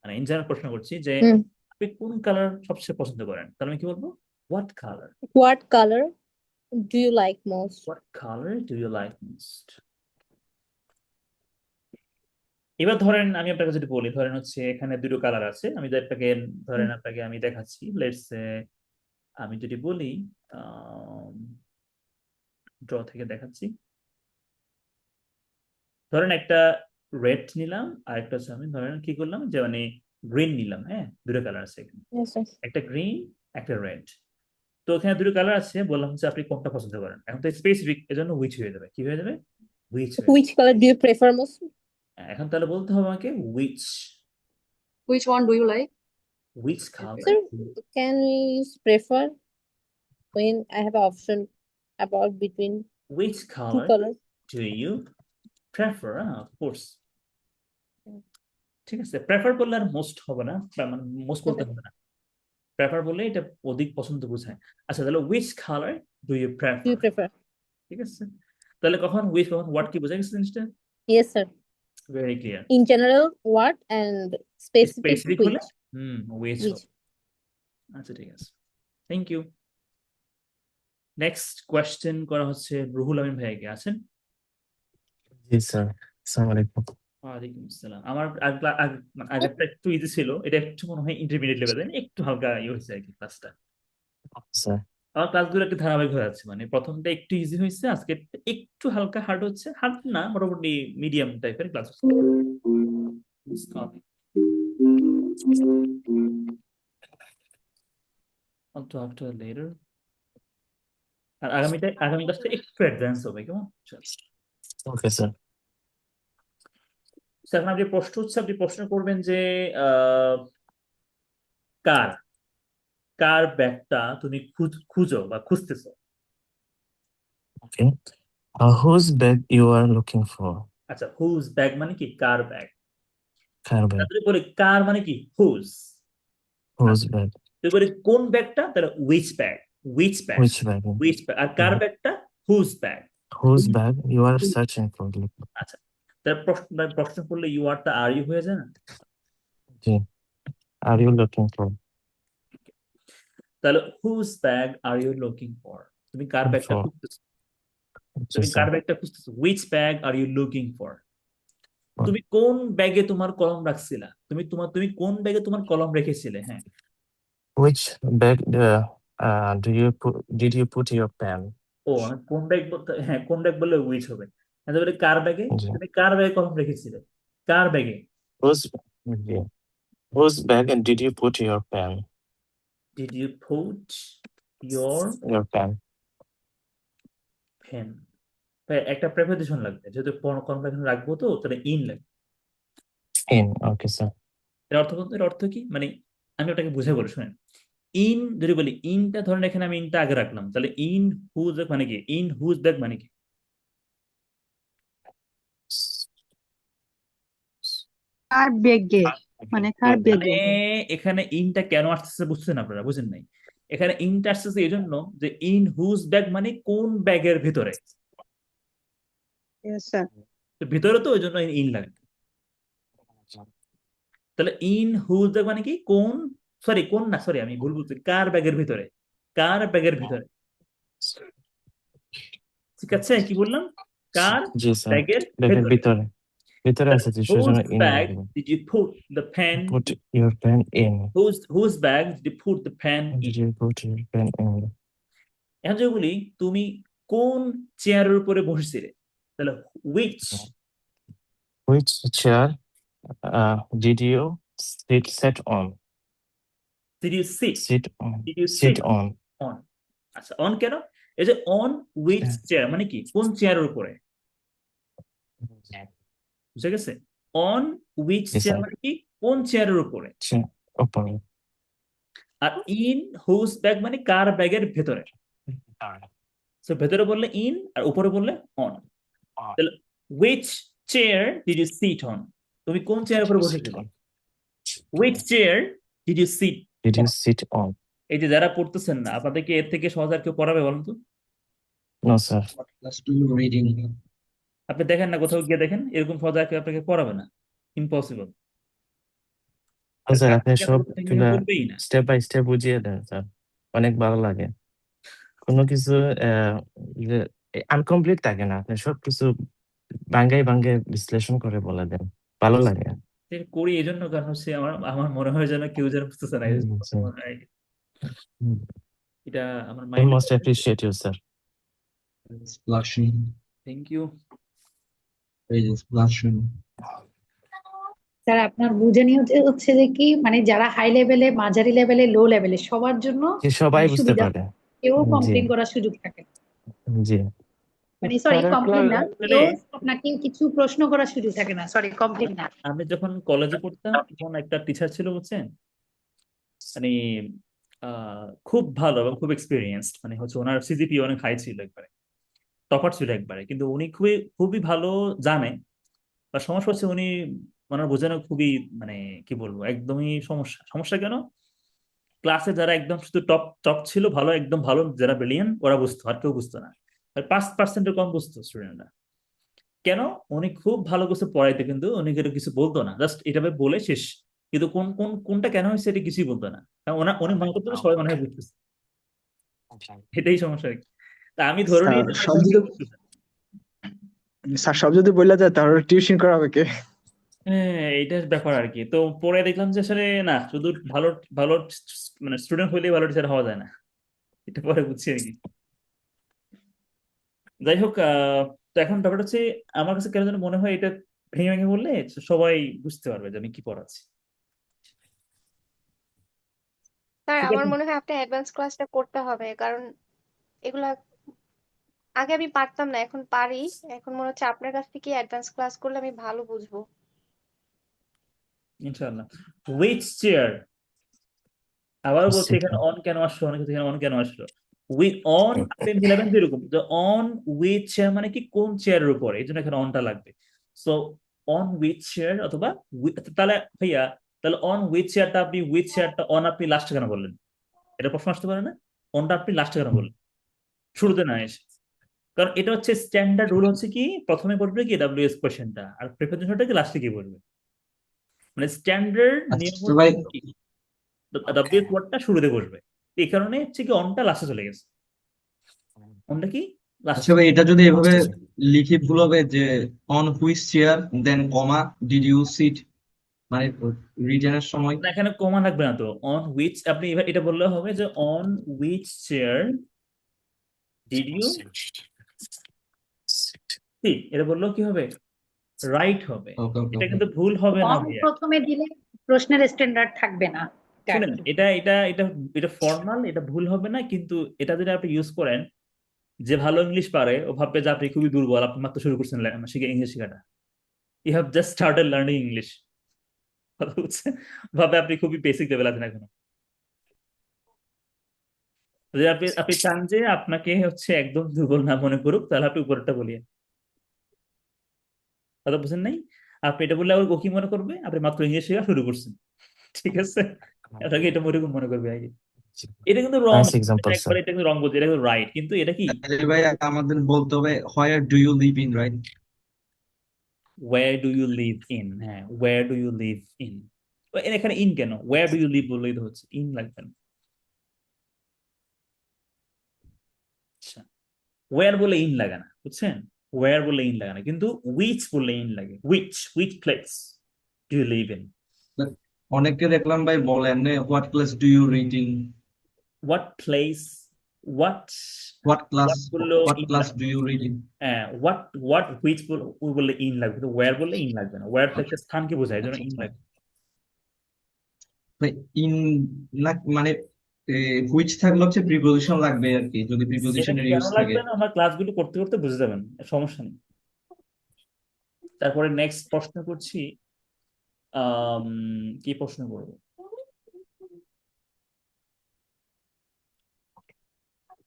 মানে ইন জেনারেল প্রশ্ন করছি যে হুম। আপনি কোন কালার সবচেয়ে পছন্দ করেন, তাহলে আমি কি বলবো? What color? What color do you like most? What color do you like most? এবার ধরেন আমি আপনাকে যদি বলি, ধরেন হচ্ছে এখানে দুটো কালার আছে, আমি আপনাকে ধরেন আপনাকে আমি দেখাচ্ছি, লেটস আমি যদি বলি ড্র থেকে দেখাচ্ছি, ধরেন একটা রেড নিলাম আর একটা হচ্ছে আমি ধরেন কি করলাম যে মানে গ্রিন নিলাম, হ্যাঁ দুটো কালার আছে এখানে, Yes, sir. একটা গ্রিন একটা রেড। তো এখানে দুটো কালার আছে, বললাম হচ্ছে আপনি কোনটা পছন্দ করেন, এখন তো স্পেসিফিক এজন্য উইচ হয়ে যাবে, কি হয়ে যাবে? উইচ হয়ে যাবে। Which color do you prefer most? এখন তাহলে বলতে হবে আমাকে which Which one do you like? Which colour Sir, can we use prefer when I have an option about between which two color colors? do you prefer? Of course. ঠিক আছে, prefer বললে আর most হবে না, মানে most বলতে হবে না, prefer বললে এটা অধিক পছন্দ বোঝায়। আচ্ছা তাহলে which color do you Do you prefer? prefer? ঠিক আছে, তাহলে কখন which কখন what কি বোঝা গেছে জিনিসটা? Yes, sir. Very clear. In general, what and specific specific হলে which? which Which? হবে। আচ্ছা ঠিক আছে, থ্যাংক ইউ। নেক্সট কোয়েশ্চেন করা হচ্ছে রুহুল আমিন ভাইকে, আছেন? জি স্যার, আসসালামু আলাইকুম। ওয়ালাইকুম আসসালাম। আমার আগেরটা একটু ইজি ছিল, এটা একটু মনে হয় ইন্টারমিডিয়েট লেভেলে, একটু হালকা হয়েছে আর কি ক্লাসটা। স্যার আমার ক্লাসগুলো একটু ধারাবাহিক হয়ে যাচ্ছে, মানে প্রথমটা একটু ইজি হয়েছে, আজকে একটু হালকা হার্ড হচ্ছে, হার্ড না মোটামুটি মিডিয়াম টাইপের ক্লাস হচ্ছে। I'll talk to her later. আর আগামী ক্লাসটা একটু অ্যাডভান্স হবে, কেমন? Okay sir. এখন আপনি প্রশ্ন হচ্ছে, আপনি প্রশ্ন করবেন যে কার ব্যাগটা তুমি খুঁজো বা খুঁজতেছো। Okay, whose bag you are looking for? আচ্ছা, হুজ ব্যাগ মানে কি? কার ব্যাগ। কার ব্যাগ? তাহলে বলি কার মানে কি? হুজ। Whose bag? তুই বলি কোন ব্যাগটা, তাহলে which bag, which bag, Which bag? Which bag. আর কার ব্যাগটা? Whose bag. Whose bag you are searching for? আচ্ছা, তাহলে প্রশ্ন করলে ইউ আর টা আর ইউ হয়ে যায় না? জি, are you looking for? তাহলে whose bag are you looking for, তুমি কার ব্যাগটা For. খুঁজতেছো, জি তুমি কার স্যার। ব্যাগটা খুঁজতেছো, which bag are you looking for. তুমি কোন ব্যাগে তোমার কলম রাখছিলা, তুমি কোন ব্যাগে তোমার কলম রেখেছিলে, হ্যাঁ। Which bag did you put your pen? ও কোন ব্যাগ বলতে, হ্যাঁ কোন ব্যাগ বললে উইচ হবে। তাহলে কার ব্যাগে, জি। তুমি কার ব্যাগে কলম রেখেছিলে, কার ব্যাগে। জি। Whose bag did you put your pen? Did you put your Your pen. pen? একটা প্রেপোজিশন লাগবে, যেহেতু কনভার্সেশন রাখবো তো, তাহলে ইন লাগবে। In. Okay sir. এর অর্থ কি, মানে আমি ওটাকে বুঝে বলি, শুনেন। ইন যদি বলি, ইনটা ধরেন এখানে আমি ইনটা আগে রাখলাম, তাহলে ইন হুজ ব্যাগ মানে কি? ইন হুজ ব্যাগ মানে কি? কার ব্যাগে, মানে কার মানে ব্যাগে। এখানে ইনটা কেন আসতেছে বুঝছেন আপনারা? বুঝেন নাই? এখানে ইনটা আসতেছে এই জন্য যে ইন হুজ ব্যাগ মানে কোন ব্যাগের ভিতরে, Yes, sir. তো ভিতরে তো ওই জন্য ইন লাগে। তাহলে ইন হুজ ব্যাগ মানে কি কোন, কোন না, আমি ভুল বলছি, কার ব্যাগের ভিতরে, কার ব্যাগের ভিতরে। ঠিক আছে, কি বললাম? কার জি স্যার, ব্যাগের ব্যাগের ভিতরে। ভিতরে আছে, যে সেজন্য Whose ইন bag লাগবে। did you put the pen? Put your pen in. Whose bag did you put the pen Did in? you put your pen in? এখন যদি বলি তুমি কোন চেয়ারের উপরে বসেছিলে, তাহলে Which chair did you sit on? did you sit? Sit on. Did you Sit sit on. on? আচ্ছা, on কেন? এই যে অন which chair মানে কি কোন চেয়ারের উপরে, বুঝে গেছে? On which Yes, chair sir. মানে কি কোন চেয়ারের উপরে। Open. আর ইন হুজ ব্যাগ মানে কার ব্যাগের ভেতরে। সো ভেতরে বললে ইন আর উপরে বললে অন। তাহলে which chair did you sit on? তুমি কোন চেয়ারের উপরে বসেছিলে? Which chair did you sit Did you on? sit on? এই যে যারা পড়তেছেন না, আপনাদেরকে এর থেকে সহজ আর কেউ পড়াবে বলুন তো? No, sir. What class do you reading? আপনি দেখেন না, কোথাও গিয়ে দেখেন এরকম সহজ আর কেউ আপনাকে পড়াবে না, ইম্পসিবল। No, sir, আপনি সবগুলা বলবেই না। স্টেপ বাই স্টেপ বুঝিয়ে দেন স্যার, অনেক ভালো লাগে। কোনো কিছু আনকমপ্লিট থাকে না, আপনি সবকিছু ভাঙ্গাই ভাঙ্গাই বিশ্লেষণ করে বলে দেন, ভালো লাগে। এটা করি এই জন্য, কারণ হচ্ছে আমার আমার মনে হয় যেন কেউ যেন বুঝতেছে না, এটা আমার I mind. most appreciate you, sir. It's blushing. Thank you. It is blushing. Sir আপনার বুঝানি হচ্ছে যে কি মানে যারা হাই লেভেলে, মাঝারি লেভেলে, লো লেভেলে সবার জন্য যে সবাই বুঝতে সুবিধা, পারে। কেউ জি কমপ্লেন করার সুযোগ থাকে না। জি। মানে সরি স্যারের কমপ্লেন না, ক্লাস কেউ আপনাকে কিছু প্রশ্ন করার সুযোগ থাকে না, সরি কমপ্লেন না। আমি যখন কলেজে পড়তাম তখন একটা টিচার ছিল, বুঝছেন, মানে খুব ভালো এবং খুব এক্সপিরিয়েন্সড, মানে হচ্ছে ওনার সিজিপি অনেক হাই ছিল, একবারে টপার ছিল একবারে, কিন্তু উনি খুবই খুবই ভালো জানে। আর সমস্যা হচ্ছে উনি ওনার বোঝানো খুবই, মানে কি বলবো, একদমই সমস্যা। সমস্যা কেন? ক্লাসে যারা একদম শুধু টপ টপ ছিল, ভালো একদম ভালো, যারা ব্রিলিয়ান্ট, ওরা বুঝতো, আর কেউ বুঝতো না। আর 5% কম বুঝতো স্টুডেন্টরা। কেন? উনি খুব ভালো কিছু পড়াইতে, কিন্তু উনি কিন্তু কিছু বলতো না, জাস্ট এটা বলে শেষ। কিন্তু কোনটা কেন হয়েছে এটা কিছুই বলতো না, কারণ উনি মনে করতো যে সবাই মনে হয় বুঝতেছে। এটাই সমস্যা আর কি। তা আমি ধরে নিই যে সব যদি স্যার সব যদি বললে যায় তাহলে টিউশন করাবে কে? হ্যাঁ, এইটার ব্যাপার আর কি। তো পরে দেখলাম যে আসলে না, শুধু ভালো ভালো মানে স্টুডেন্ট হইলেই ভালো টিচার হওয়া যায় না, এটা পরে বুঝছি আর কি। যাই হোক, তো এখন ব্যাপারটা হচ্ছে, আমার কাছে কেন যেন মনে হয় এটা ভেঙে ভেঙে বললে সবাই বুঝতে পারবে যে আমি কি পড়াচ্ছি। স্যার ঠিক আমার আছে? মনে হয় আপনি অ্যাডভান্স ক্লাসটা করতে হবে, কারণ এগুলা আগে আমি পারতাম না, এখন পারি। এখন মনে হচ্ছে আপনার কাছ থেকে অ্যাডভান্স ক্লাস করলে আমি ভালো বুঝবো। ইনশাআল্লাহ। হুইচ চেয়ার, আবার বলছি, Sit এখানে on. অন কেন আসলো, অনেক এখানে অন কেন আসলো? উইথ অন আপনি মিলাবেন তো এরকম, যে অন উইথ চেয়ার মানে কি, কোন চেয়ারের উপরে, এই জন্য এখানে অনটা লাগবে। সো অন উইথ চেয়ার অথবা তাহলে ভাইয়া, তাহলে অন উইথ চেয়ারটা আপনি, উইথ চেয়ারটা অন আপনি লাস্টে কেন বললেন? এটা প্রশ্ন আসতে পারে না? অনটা আপনি লাস্টে কেন বললেন, শুরুতে না এসে? কারণ এটা হচ্ছে স্ট্যান্ডার্ড রুল, হচ্ছে কি প্রথমে বলবে কি ডাব্লিউএস কোয়েশ্চেনটা, আর প্রিপোজিশনটা কি লাস্টে কি বলবে। মানে স্ট্যান্ডার্ড নিয়ম তো ভাই হচ্ছে ডাব্লিউএস ওয়ার্ডটা শুরুতে বসবে। এই কারণে হচ্ছে কি অনটা লাস্টে চলে গেছে। অনটা কি লাস্টে। আচ্ছা ভাই, এটা যদি এভাবে লিখি ভুল হবে যে on which chair then comma did you sit, মানে রিটেনের সময়। না, এখানে কমা লাগবে না তো। অন হুইচ আপনি এবার এটা বললে হবে যে on which chair did you sit, এটা বললেও কি হবে, রাইট হবে। ওকে ওকে এটা ওকে। কিন্তু ভুল হবে না কম ভাইয়া। প্রথমে দিলে প্রশ্নের স্ট্যান্ডার্ড থাকবে না। এটা আর শুনেন, কি। এটা এটা এটা এটা ফর্মাল, এটা ভুল হবে না, কিন্তু এটা যদি আপনি ইউজ করেন, যে ভালো ইংলিশ পারে ও ভাববে যে আপনি খুবই দুর্বল, আপনি মাত্র শুরু করছেন শিখে ইংলিশ শেখাটা, you have just started learning English, কথা বুঝছেন, ভাবে আপনি খুবই বেসিক লেভেল আছেন এখনো। যদি আপনি আপনি চান যে আপনাকে হচ্ছে একদম দুর্বল না মনে করুক, তাহলে আপনি উপরেরটা বলিয়ে, কথা বুঝেন নাই? আপনি এটা বললে ও কি মনে করবে, আপনি মাত্র ইংলিশ শেখা শুরু করছেন, ঠিক আছে? এটাকে এটা ওরকম মনে করবে আগে। এটা কিন্তু রং, Nice example, sir. এটা কিন্তু রং বলছে, এটা কিন্তু রাইট, কিন্তু এটা কি, তাহলে ভাই আমাদের বলতে হবে where do you live in, right? where do you live in, হ্যাঁ where do you live in, এখানে ইন কেন, where do you live বললেই তো হচ্ছে, ইন লাগবে না। আচ্ছা, where বলে ইন লাগে না, বুঝছেন? where বলে ইন লাগে না, কিন্তু which বললে ইন লাগে। which place do you live in, অনেককে দেখলাম ভাই বলেন what class do you read in, what place, what what class বললো হোয়াট ইন ক্লাস লাগবে, do you read in. what which বললে ইন লাগবে, কিন্তু where বললে ইন লাগবে না, where তো একটা স্থানকে বোঝায়, এই জন্য ইন লাগবে। ভাই ইন না, মানে হুইচ থাকলে হচ্ছে প্রিপোজিশন লাগবে আর কি, যদি এটা প্রিপোজিশনের কেন ইউজ থাকে। লাগবে না, আমার ক্লাসগুলো করতে করতে বুঝে যাবেন, সমস্যা নেই। তারপরে নেক্সট প্রশ্ন করছি, কি প্রশ্ন করব,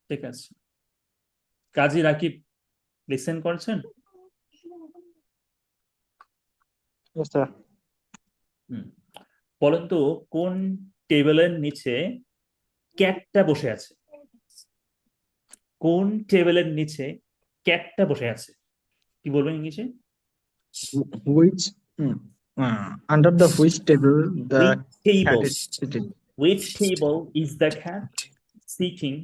ঠিক আছে। কাজী রাকিব লিসেন করছেন? Yes, sir. হুম। বলেন তো কোন টেবিলের নিচে ক্যাটটা বসে আছে? কোন টেবিলের নিচে ক্যাটটা বসে আছে? কি বলবেন ইংলিশে? Which under the which table the Which cat table? is sitting? Which table is the cat sitting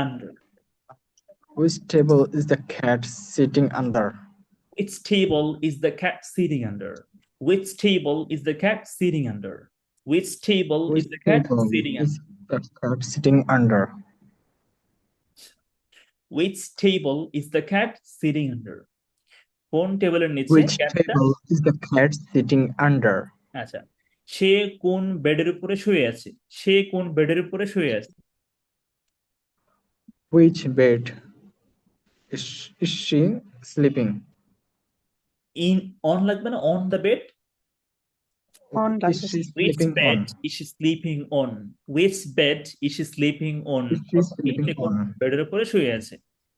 under? Which table is the cat sitting under? Which table is the cat sitting under? Which table is the cat sitting under? Which table is Which the cat table sitting is under? the cat sitting under? Which table is the cat sitting under? কোন টেবিলের নিচে Which ক্যাটটা? table is the cat sitting under? আচ্ছা, সে কোন বেডের উপরে শুয়ে আছে? সে কোন বেডের উপরে শুয়ে আছে? Which bed is she sleeping? On লাগবে না, on the bed? On Is she Which sleeping bed on? is she sleeping on? Which bed is she sleeping on? Is she sleeping সে কোন on? বেডের উপরে শুয়ে আছে?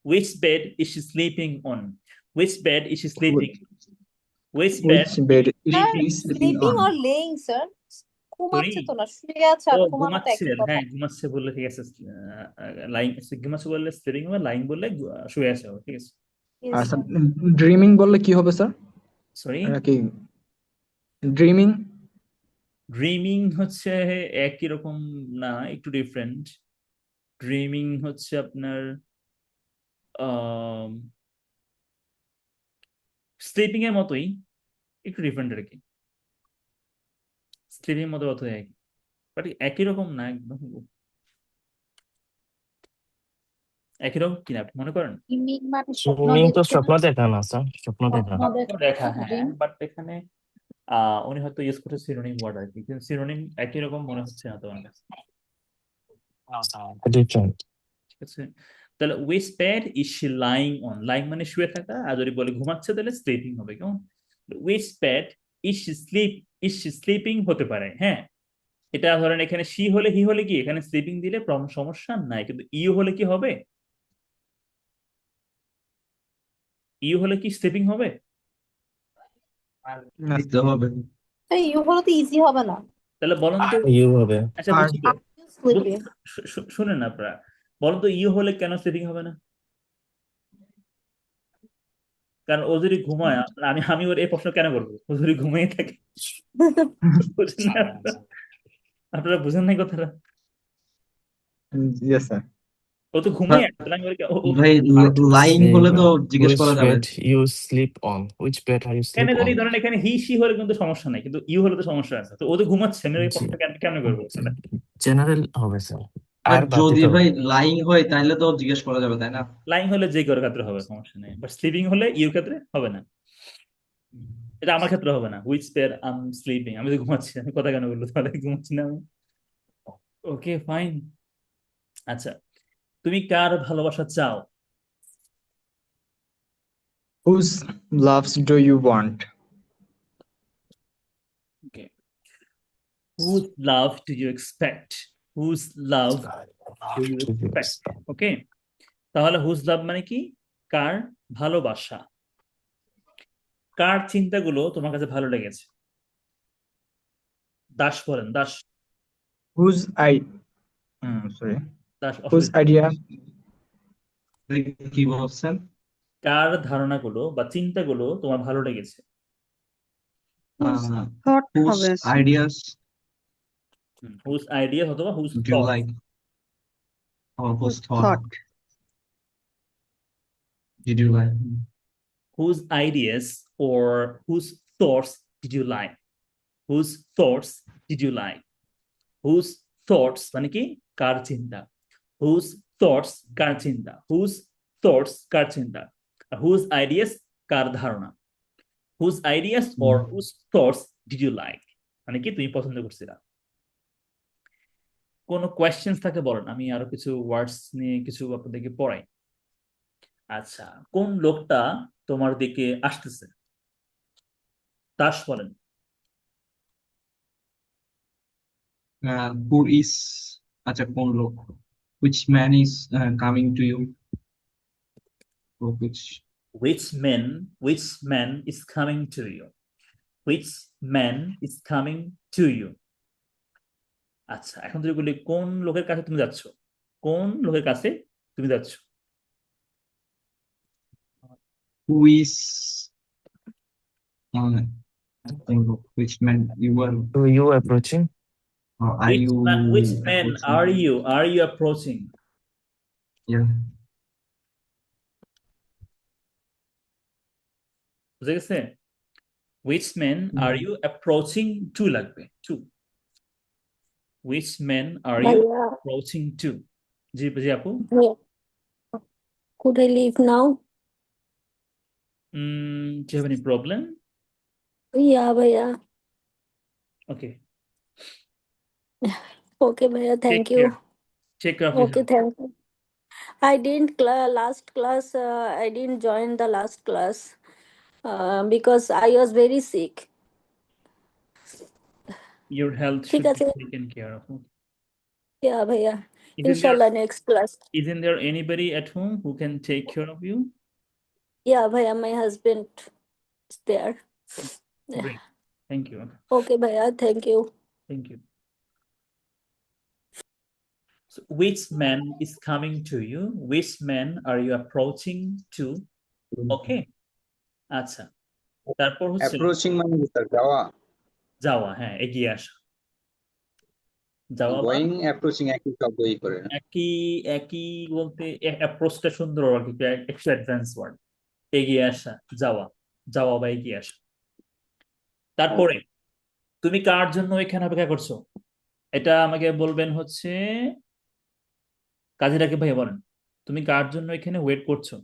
Which bed is she sleeping on? Which bed is she sleeping? Which bed Which bed is sir she sleeping sleeping on? Or laying sir? ঘুমাচ্ছে Sorry? তো না, শুয়ে আছে আর ও ঘুমানো তো ঘুমাচ্ছে, একই কথা। হ্যাঁ ঘুমাচ্ছে বললে ঠিক আছে। লাইং ঘুমাচ্ছে বললে স্লিপিং হবে, লাইং বললে শুয়ে আছে হবে, ঠিক আছে। Yes, আচ্ছা, sir. ড্রিমিং বললে কি হবে স্যার? সরি, এটা কি ড্রিমিং? ড্রিমিং হচ্ছে একই রকম না, একটু ডিফারেন্ট। ড্রিমিং হচ্ছে আপনার স্লিপিং এর মতোই, একটু ডিফারেন্ট আর কি। স্লিপিং এর মতো অর্থ একই, বাট একই রকম না একদম। একই রকম কিনা আপনি মনে করেন? ড্রিমিং মানে স্বপ্ন সুইমিং তো দেখছে স্বপ্ন না? দেখা না স্যার, স্বপ্ন দেখা। স্বপ্ন স্বপ্ন দেখা, দেখা, হ্যাঁ, ড্রিম। বাট এখানে উনি হয়তো ইউজ করছে সিনোনিম ওয়ার্ড আর কি, কিন্তু সিনোনিম একই রকম মনে হচ্ছে না তোমার কাছে, ডিফারেন্ট। ঠিক আছে? তাহলে which bed is she lying on? lying মানে শুয়ে থাকা, আর যদি বলি ঘুমাচ্ছে তাহলে স্লিপিং হবে, কেমন? which bed is she sleeping হতে পারে, হ্যাঁ। এটা ধরেন এখানে she হলে হি হলে কি এখানে স্লিপিং দিলে সমস্যা নাই, কিন্তু ইউ হলে কি হবে? ইউ হলে কি স্লিপিং হবে? দিতে হবে। তাই ইউ হলো তো ইজি হবে না। তাহলে বলুন তো, ইউ হবে। আচ্ছা আর বুঝছি তো, স্লিপিং। শুনেন আপনারা, বলুন তো ইউ হলে কেন স্লিপিং হবে না? কারণ ও যদি ঘুমায়, আমি ওর এই প্রশ্ন কেন করবো? ও যদি ঘুমিয়ে থাকে, বুঝেন না আপনারা? আপনারা বুঝেন নাই কথাটা? Yes sir. ও তো ঘুমিয়ে আছে, তাহলে আমি ওকে ভাই লাইং হলে তো জিজ্ঞেস Which করা যাবে। bed you sleep on? Which bed are you এখানে sleep যদি on? ধরেন এখানে হি সি হলে কিন্তু সমস্যা নাই, কিন্তু ইউ হলে তো সমস্যা আছে। তো ও তো ঘুমাচ্ছে, আমি ওই প্রশ্ন কেন করবো তাহলে? জেনারেল হবে স্যার। আর আর বাদ যদি দিতে হবে। ভাই লাইং হয় তাহলে তো জিজ্ঞেস করা যাবে, তাই না? লাইং হলে যে কারোর ক্ষেত্রে হবে, সমস্যা নেই, বাট স্লিপিং হলে ইউর ক্ষেত্রে হবে না। এটা আমার ক্ষেত্রে হবে না। হুইচ পেয়ার আম স্লিপিং, আমি তো ঘুমাচ্ছি, আমি কথা কেন বলবো তাহলে? ঘুমাচ্ছি না আমি। Okay fine. আচ্ছা, তুমি কার ভালোবাসা চাও? Whose loves do you want? Okay. Whose love do you expect? Whose love do you expect? Okay. তাহলে হুজ লাভ মানে কি? কার ভালোবাসা, কার চিন্তাগুলো তোমার কাছে ভালো লেগেছে? দাস বলেন, Das. Whose sorry. Das Whose idea? কি বলছেন? কার ধারণাগুলো বা চিন্তাগুলো তোমার ভালো লেগেছে? Thought Whose হবে স্যার। ideas হুজ আইডিয়া অথবা whose do you like? Or whose thought Thought. did you like? whose ideas or whose thoughts did you like? Whose thoughts did you like? Whose thoughts মানে কি? কার চিন্তা। Whose thoughts কার চিন্তা। Whose thoughts কার চিন্তা। Whose ideas কার ধারণা। Whose ideas or whose thoughts did you like? মানে কি তুমি পছন্দ করছিলা। কোনো কোয়েশ্চেন্স থাকে বলেন, আমি আরো কিছু ওয়ার্ডস নিয়ে কিছু আপনাদেরকে পড়াই। আচ্ছা, কোন লোকটা তোমার দিকে আসতেছে? দাস বলেন। Who is আচ্ছা কোন লোক? Which man is coming to you? Or which Which man is coming to you? which man is coming to you? আচ্ছা, এখন যদি বলি কোন লোকের কাছে তুমি যাচ্ছ, কোন লোকের কাছে তুমি যাচ্ছ? Who is which man you are Who you approaching? are you Which man approaching? are you approaching? Yeah. বুঝে গেছে? Which man are you approaching to লাগবে, to. Which man are you ভাইয়া approaching to? জি জি আপু। ভাইয়া, could I leave now? Do you have any problem? Yeah, ভাইয়া. Okay. Okay, ভাইয়া, Take thank you. care. Take care of Okay, yourself. thank you. I didn't last class. I didn't join the last class because I was very sick. Your health ঠিক should be আছে, taken care of. yeah, ভাইয়া. Isn't there Inshallah, next class. isn't there anybody at home who can take care of you? Yeah, ভাইয়া, my husband is there. Great. Thank you. Okay, ভাইয়া, thank you. Thank you. So, which man is coming to you? Which man are you approaching to? Okay. আচ্ছা, তারপর হচ্ছে approaching মানে কি sir? যাওয়া? যাওয়া, হ্যাঁ, এগিয়ে আসা। যাওয়া বা গোয়িং অ্যাপ্রোচিং একই শব্দই করে না? একই একই বলতে অ্যাপ্রোচটা সুন্দর আর কি, একটু অ্যাডভান্স ওয়ার্ড। এগিয়ে আসা, যাওয়া, যাওয়া বা এগিয়ে আসা। তারপরে তুমি কার জন্য এখানে অপেক্ষা করছো? এটা আমাকে বলবেন হচ্ছে কাজী রাকিব ভাইয়া, বলেন তুমি কার জন্য এখানে ওয়েট করছো?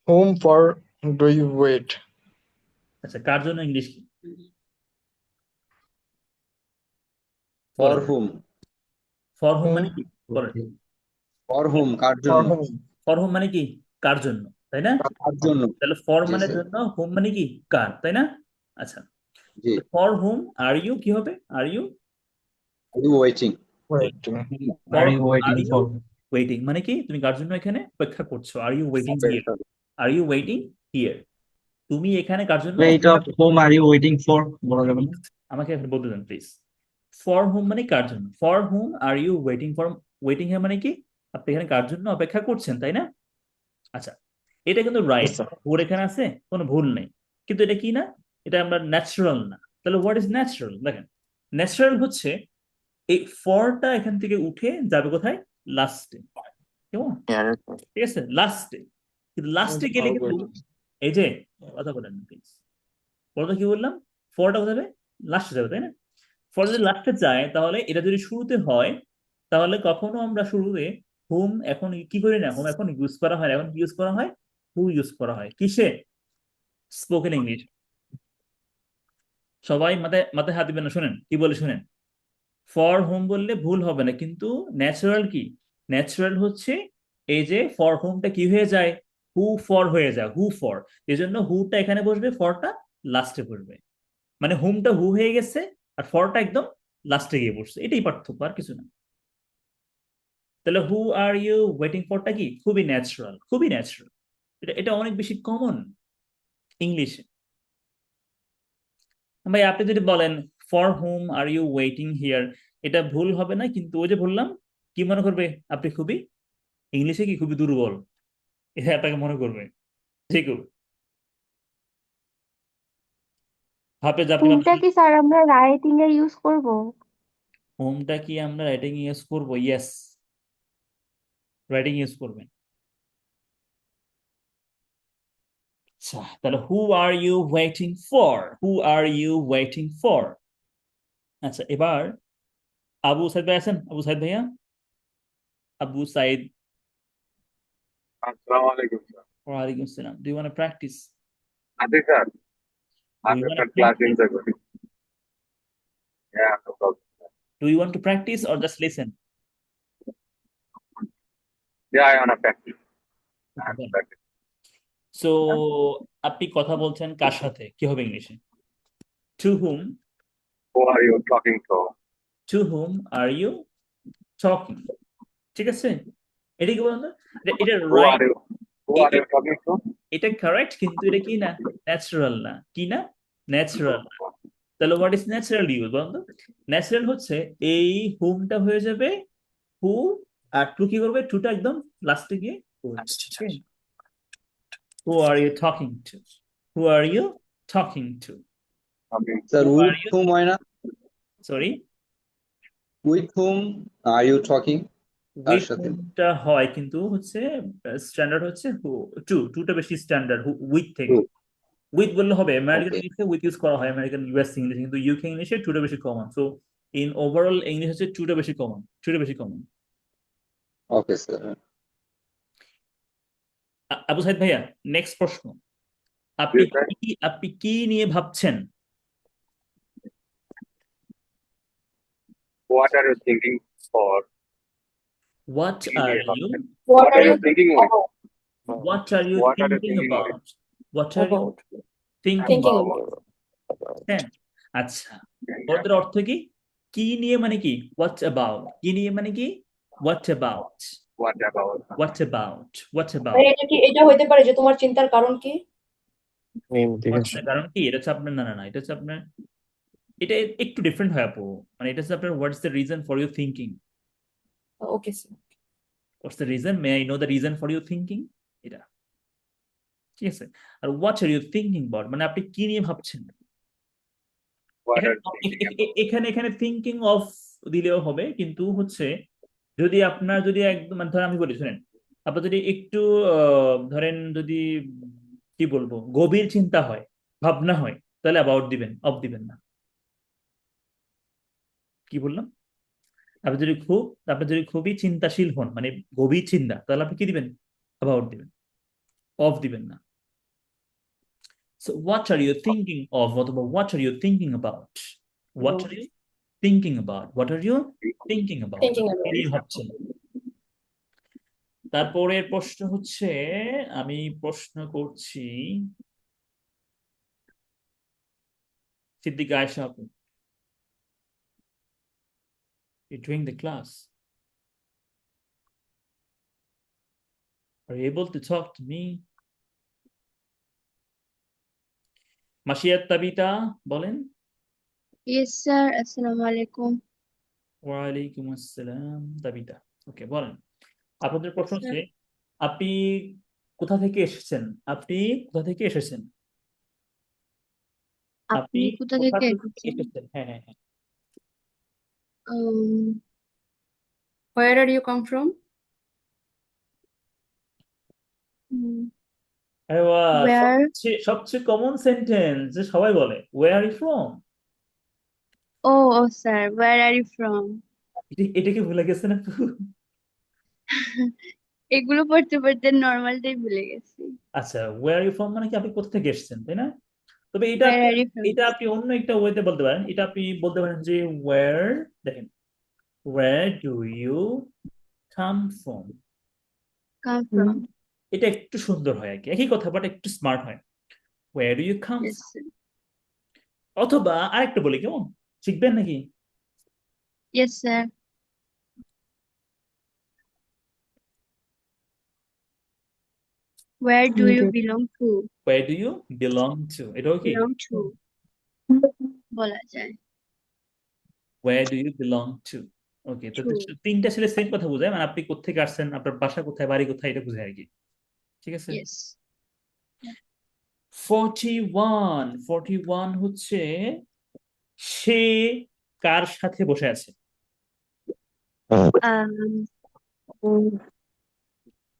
Whom for do you wait? আচ্ছা, কার জন্য ইংলিশ কি? For hmm. ফর হোম মানে কি বলেন? ফর হুম কার For জন্য? whom? ফর হোম মানে কি? কার জন্য, তাই না? কার জন্য? তাহলে ফর জি মানে স্যার। জন্য, হোম মানে কি? কার, তাই না? আচ্ছা, জি। ফর হোম আর ইউ কি হবে? Are you are you waiting? Waiting. Are you waiting for? Waiting মানে কি? তুমি কার জন্য এখানে অপেক্ষা করছো? Are you waiting here? Are you waiting here? তুমি এখানে কার জন্য Wait অপেক্ষা of whom are you waiting for? বলা যাবে না? আমাকে বলতে দেন প্লিজ। ফর হোম মানে কার জন্য? For whom are you waiting for? Waiting here মানে কি? আপনি এখানে কার জন্য অপেক্ষা করছেন, তাই না? আচ্ছা, এটা কিন্তু রাইট, Yes, sir. ভুল এখানে আছে, কোনো ভুল নেই, কিন্তু এটা কি না? এটা আমরা ন্যাচারাল না। তাহলে হোয়াট ইজ ন্যাচারাল? দেখেন, ন্যাচারাল হচ্ছে এই ফরটা এখান থেকে উঠে যাবে কোথায়? লাস্টে, কেমন? ঠিক আছে, লাস্টে। কিন্তু লাস্টে গেলে কিন্তু এই যে কথা বলেন প্লিজ, বলতো কি বললাম? ফরটা কোথায় যাবে? লাস্টে যাবে, তাই না? ফর যদি লাস্টে যায়, তাহলে এটা যদি শুরুতে হয়, তাহলে কখনো আমরা শুরুতে হুম এখন কি করি না? হুম এখন ইউজ করা হয়, এখন ইউজ করা হয় হু ইউজ করা হয়। কিসে? Spoken English. সবাই মাথায় মাথায় হাত দিবেন না, শোনেন কি বলে, শুনেন। ফর হোম বললে ভুল হবে না, কিন্তু ন্যাচারাল কি? ন্যাচারাল হচ্ছে এই যে ফর হোমটা কি হয়ে যায়? হু ফর হয়ে যায়, হু ফর। এই জন্য হুটা এখানে বসবে, ফরটা লাস্টে বসবে। মানে হোমটা হু হয়ে গেছে আর ফরটা একদম লাস্টে গিয়ে বসছে, এটাই পার্থক্য, আর কিছু না। তাহলে হু আর ইউ ওয়েটিং ফরটা কি? খুবই ন্যাচারাল, খুবই ন্যাচারাল। এটা এটা অনেক বেশি কমন ইংলিশে। ভাই আপনি যদি বলেন for whom are you waiting here, এটা ভুল হবে না, কিন্তু ওই যে বললাম, কি মনে করবে? আপনি খুবই ইংলিশে কি খুবই দুর্বল, এটা আপনাকে মনে করবে। ঠিক ভাবে যে আপনি হোমটা কি স্যার আমরা রাইটিং এ ইউজ করব? হোমটা কি আমরা রাইটিং ইউজ করবো? ইয়েস, রাইটিং ইউজ করবেন। আচ্ছা, তাহলে who are you waiting for? Who are you waiting for? আচ্ছা, এবার আবু সাইদ ভাই আছেন? আবু সাইদ ভাইয়া, আবু সাইদ। আসসালামু আলাইকুম স্যার। ওয়ালাইকুম আসসালাম। Do you want to practice? আদি স্যার, আমি স্যার ক্লাস এনজয় করি। Yeah, no problem. Do you want to practice or just listen? Yeah, I wanna practice. So আপনি কথা বলছেন কার সাথে? কি হবে ইংলিশে? To whom? Who are you talking to? To whom are you talking? ঠিক আছে, এটা কি বলুন তো? এটা Who right, are you? Who are you talking to? এটা কারেক্ট, কিন্তু এটা কি না, ন্যাচারাল না। কি না? ন্যাচারাল না। তাহলে হোয়াট ইজ ন্যাচারাল ইউজ বলুন তো? ন্যাচারাল হচ্ছে এই হুমটা হয়ে যাবে হু, আর টু কি করবে, টুটা একদম লাস্টে গিয়ে who are you talking to, who are you talking to, Sir, who are with you, whom হয় না? Sorry, With whom are you talking? কার উইথ সাথে? হুমটা হয়, কিন্তু হচ্ছে স্ট্যান্ডার্ড হচ্ছে হু, টুটা বেশি স্ট্যান্ডার্ড উইথ থেকে। Who? উইথ বললে হবে, আমেরিকান Okay. ইংলিশে উইথ ইউজ করা হয়, আমেরিকান ইউএস ইংলিশে, কিন্তু ইউকে ইংলিশে টুটা বেশি কমন। সো ইন ওভারঅল ইংলিশ হচ্ছে টুটা বেশি কমন, টুটা বেশি কমন। Okay, sir. আবু সাইদ ভাইয়া, নেক্সট প্রশ্ন, আপনি Yes, sir. আপনি কি নিয়ে ভাবছেন? What are you thinking for? What are you What are you thinking with? what are you What are you thinking thinking about? What are you About thinking thinking about? about. হ্যাঁ, আচ্ছা, ওদের অর্থ কি? কি নিয়ে মানে কি? What about? কি নিয়ে মানে কি? What about? What about? What about? What about? এটা হইতে পারে যে তোমার চিন্তার কারণ কি? What's the কারণ কি? এটা হচ্ছে আপনার, না না না, এটা হচ্ছে আপনার, এটা একটু ডিফারেন্ট হয় আপু। মানে এটা হচ্ছে আপনার what's the reason for your thinking? Okay sir. What's the reason? May I know the reason for your thinking? এটা ঠিক আছে। আর what are you thinking about? মানে আপনি কি নিয়ে ভাবছেন? What are you thinking about? এখানে থিঙ্কিং অফ দিলেও হবে, কিন্তু হচ্ছে যদি আপনার যদি একদম, মানে ধরেন আমি বলি শুনেন, আপনার যদি একটু ধরেন যদি কি বলবো, গভীর চিন্তা হয়, ভাবনা হয়, তাহলে অ্যাবাউট দিবেন, অফ দিবেন না। কি বললাম? আপনি যদি খুবই চিন্তাশীল হন, মানে গভীর চিন্তা, তাহলে আপনি কি দিবেন? অ্যাবাউট দিবেন, অফ দিবেন না। So what are you thinking of? অথবা what are you thinking about? What are you thinking about? What are you thinking about? Thinking about. কি ভাবছেন? তারপরের প্রশ্ন হচ্ছে, আমি প্রশ্ন করছি সিদ্দিক আয়েশা আপু, you doing the class? Are you able to talk to me? মাসিয়াত তাবিতা বলেন। ইয়েস স্যার, আসসালামু আলাইকুম। ওয়ালাইকুম আসসালাম তাবিতা। ওকে, বলেন আপনাদের প্রশ্ন হচ্ছে, আপনি কোথা থেকে এসেছেন? আপনি কোথা থেকে এসেছেন? আপনি কোথা থেকে এসেছেন? হ্যাঁ হ্যাঁ হ্যাঁ। Where are you come from? আরে বাহ, Where? সবচেয়ে কমন সেন্টেন্স যে সবাই বলে, where are you from? Oh, sir, where are you from? এটা কি ভুলে গেছেন আপু? এগুলো পড়তে পড়তে নর্মালটাই ভুলে গেছি। আচ্ছা, where are you from মানে কি আপনি কোথা থেকে এসেছেন, তাই না? তবে এটা Where are you from? এটা আপনি অন্য একটা ওয়েতে বলতে পারেন। এটা আপনি বলতে পারেন যে where, দেখেন, where do you come from? Come from. এটা একটু সুন্দর হয় আর কি, একই কথা বাট একটু স্মার্ট হয়। where do you come Yes, from? sir. অথবা আরেকটা বলি, কেমন, শিখবেন নাকি? Yes, sir. Where do you belong to? where do you belong to? এটাও কি Belong to বলা যায়। where do you belong to? ওকে, তো To. তিনটা ছেলে সেম কথা বোঝায়, মানে আপনি কোত্থেকে আসছেন, আপনার বাসা কোথায়, বাড়ি কোথায়, এটা বোঝায় আর কি। ঠিক আছে। Yes. 41 হচ্ছে সে কার সাথে বসে আছে?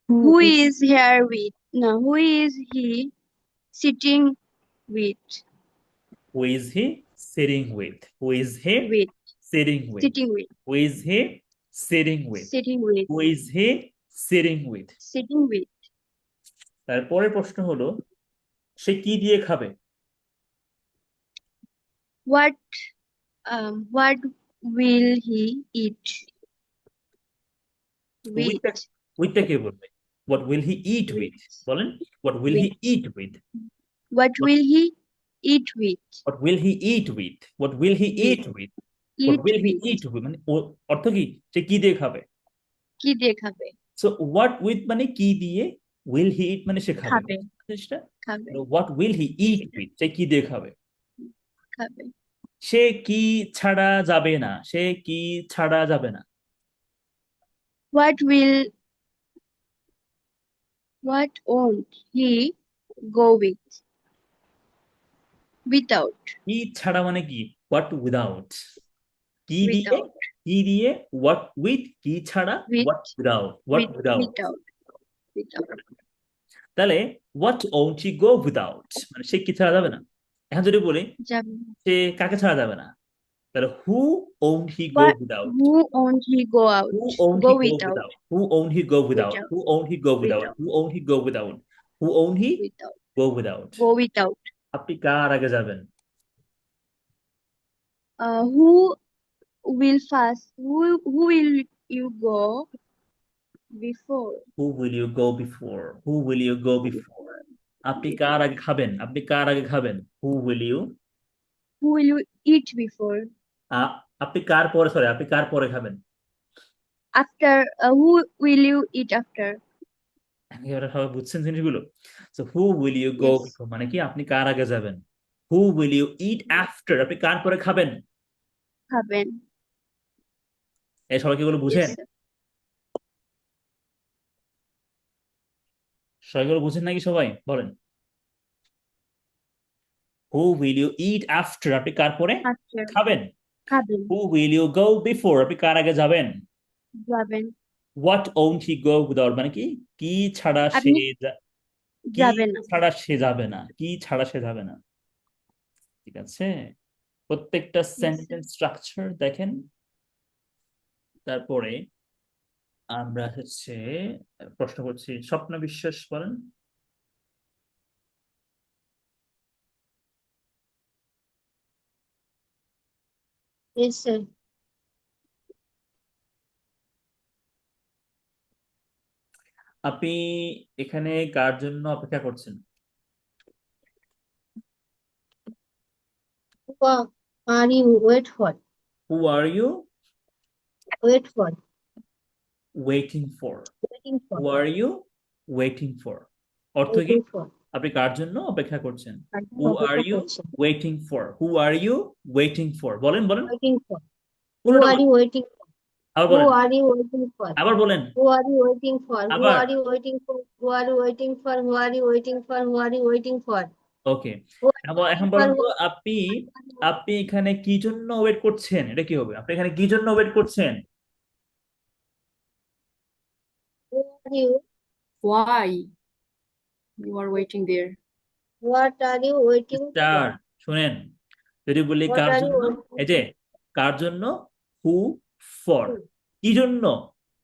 Who is here with? No, who is he sitting with? Who is he sitting with? Who is he With. sitting with? Sitting with. Who is he sitting with? Sitting with. Who is he sitting with? Sitting with. তারপরে প্রশ্ন হলো, সে কি দিয়ে খাবে? What will he eat? With. উইথটা কে বলবে? What will he eat with? বলেন, what will he With. eat with? What will he eat with? What will he eat with? What will he eat with? What Eat will he with. eat with? মানে অর্থ কি? সে কি দিয়ে খাবে? কি দিয়ে খাবে? So what with মানে কি দিয়ে, উইল হি ইট মানে সে খাবে খাবে জিনিসটা খাবে what will he eat with, সে কি দিয়ে খাবে? খাবে সে কি ছাড়া যাবে না, সে কি ছাড়া যাবে না। what won't he go without কি ছাড়া মানে কি? হোয়াট উইদাউট, কি দিয়ে without কি দিয়ে, হোয়াট উইথ কি ছাড়া, with what without, what without. without তাহলে what won't he go without মানে সে কি ছাড়া যাবে না। এখন যদি বলি যাবে সে কাকে ছাড়া যাবে না, তাহলে who won't he go what without, who won't he go out who owned go he go without without, who owned he go without, without who owned he go without, without who owned he go without, who owned he without go without। go without আপনি কার আগে যাবেন? who will first who will you go before Who will you go before, who will you go before। আপনি কার আগে খাবেন, আপনি কার আগে খাবেন? Who will you eat before আপনি কার পরে, সরি আপনি কার পরে খাবেন? after who will you eat after এবারে সবাই বুঝছেন জিনিসগুলো? So who will you go yes before মানে কি আপনি কার আগে যাবেন। Who will you eat after, আপনি কার পরে খাবেন? খাবেন এই সবাই কি এগুলো বুঝেন? yes sir. সবাই এগুলো বুঝেন নাকি সবাই বলেন? Who will you eat after, আপনি কার পরে after খাবেন? খাবেন who will you go before, আপনি কার আগে যাবেন? যাবেন what won't he go without মানে কি কি ছাড়া সে আপনি কি যাবেন না ছাড়া সে যাবে না, কি ছাড়া সে যাবে না। ঠিক আছে, প্রত্যেকটা yes sir. সেন্টেন্স স্ট্রাকচার দেখেন। তারপরে আমরা হচ্ছে প্রশ্ন করছি, স্বপ্ন বিশ্বাস বলেন। yes sir আপনি এখানে কার জন্য অপেক্ষা করছেন? what are you wait for who are you wait for waiting for, waiting for who are you waiting for অর্থ কি? waiting for আপনি কার জন্য অপেক্ষা করছেন? কার জন্য হু আর অপেক্ষা ইউ করছেন waiting for, who are you waiting for, বলেন বলেন waiting for who পুরোটা are বলেন, you waiting for আবার who বলেন, are you waiting for আবার বলেন, who are you waiting for who আবার। are you waiting for who are you waiting for who are you waiting for who are you waiting for okay, who are you এখন waiting বলেন for তো আপনি আপনি এখানে কি জন্য wait করছেন? এটা কি হবে? আপনি এখানে কি জন্য ওয়েট করছেন? who are you Why you are waiting there? what are you waiting star for শুনেন, যদি বলি what কার are you জন্য, waiting এই যে কার জন্য, হু ফর, for কি জন্য,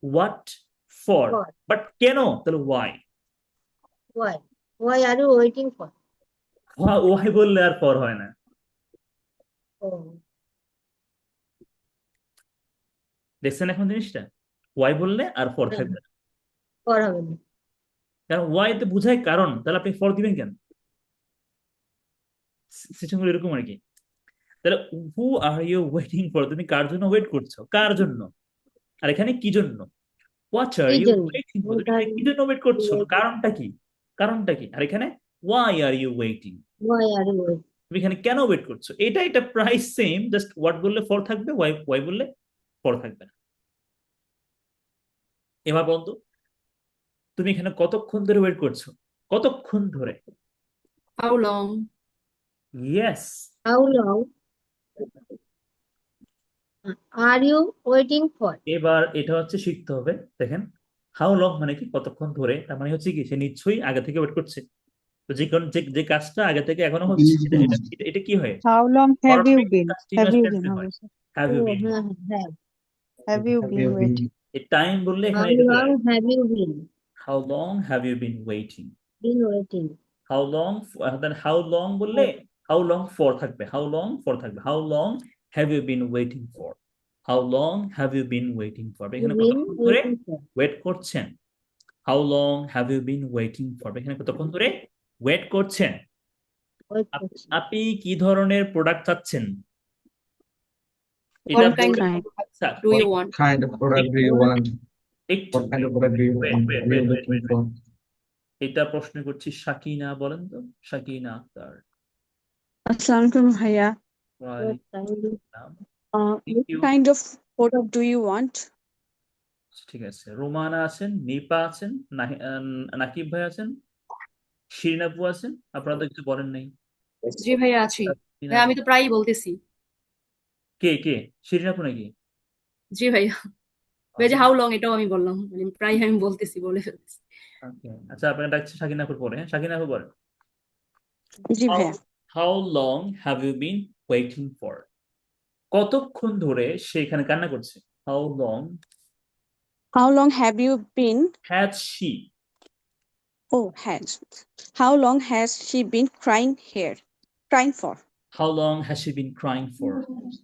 হোয়াট ফর, for বাট কেন, তাহলে why. why are you waiting for why বললে আর ফর হয় না। oh দেখছেন এখন জিনিসটা? ওয়াই বললে আর ফর হ্যাঁ থাকবে না, for হবে না কারণ ওয়াই তে বোঝায় কারণ, তাহলে আপনি ফর দিবেন কেন? সিচুয়েশন এরকম আর কি। তাহলে who are you waiting for, তুমি কার জন্য ওয়েট করছো, কার জন্য, আর এখানে কি জন্য, হোয়াট আর কি ইউ জন্য ওয়েটিং ফর, what তুমি are এখানে কি you জন্য ওয়েট করছো, waiting কারণটা কি, কারণটা কি, আর এখানে why are you waiting, why are you waiting তুমি এখানে কেন ওয়েট করছো। এটা প্রায় সেম, জাস্ট হোয়াট বললে ফর থাকবে, ওয়াই বললে ফর থাকবে না। এবার বন্ধু, তুমি এখানে কতক্ষণ ধরে ওয়েট করছো, কতক্ষণ ধরে? How long? Yes, how long are you waiting for এবার এটা হচ্ছে শিখতে হবে। দেখেন হাউ লং মানে কি কতক্ষণ ধরে, তার মানে হচ্ছে কি সে নিশ্চয়ই আগে থেকে ওয়েট করছে। তো যে কাজটা আগে থেকে এখনো হচ্ছে এটা কি হয়? How long have you perfect been? Continuous Have you টেন্সে been? হয়। Obviously. Have you oh been, have Have you been waiting? এই টাইম বললে how এখানে এটা চলে long আসবে। have you been how long have you been waiting, waiting how long, how long বললে হাউ লং ফর থাকবে, হাউ লং ফর থাকবে, how long have you been waiting for, how long have you been waiting for, এখানে been কতক্ষণ ধরে waiting for wait করছেন। How long have you been waiting for, এখানে কতক্ষণ ধরে wait করছেন। wait করছি আপনি কি ধরনের প্রোডাক্ট চাচ্ছেন? এটা What kind Kind. of product do you want? kind of product do you want? একটু What kind of product do you want? Are you looking for? এটা প্রশ্ন করছি সাকিনা, বলেন তো, Sakina Akter. Assalamu alaikum, Bhaiya. ওয়ালাইকুম আসসালাম। Thank What you. kind of product do you want? ঠিক আছে, রোমানা আছেন, নিপা আছেন, নাকিব ভাই আছেন, শিরিন আপু আছেন। আপনারা তো কিছু বলেন নাই। জি ভাইয়া আছি। ভাইয়া আমি তো প্রায়ই বলতেছি। কে কে? শিরিন আপু নাকি? জি ভাইয়া। ভাই যে হাউ লং এটাও আমি বললাম, মানে প্রায় আমি বলতেছি, বলে ফেলতেছি। Okay. আচ্ছা, আপনাকে ডাকছি সাকিনা আপুর পরে। হ্যাঁ, সাকিনা আপু বলেন। জি ভাইয়া। How long have you been waiting for? কতক্ষণ ধরে সে এখানে কান্না করছে? How long How long have you been? has she? Oh, has. How long has she been crying here? Crying for? How long has she been crying for?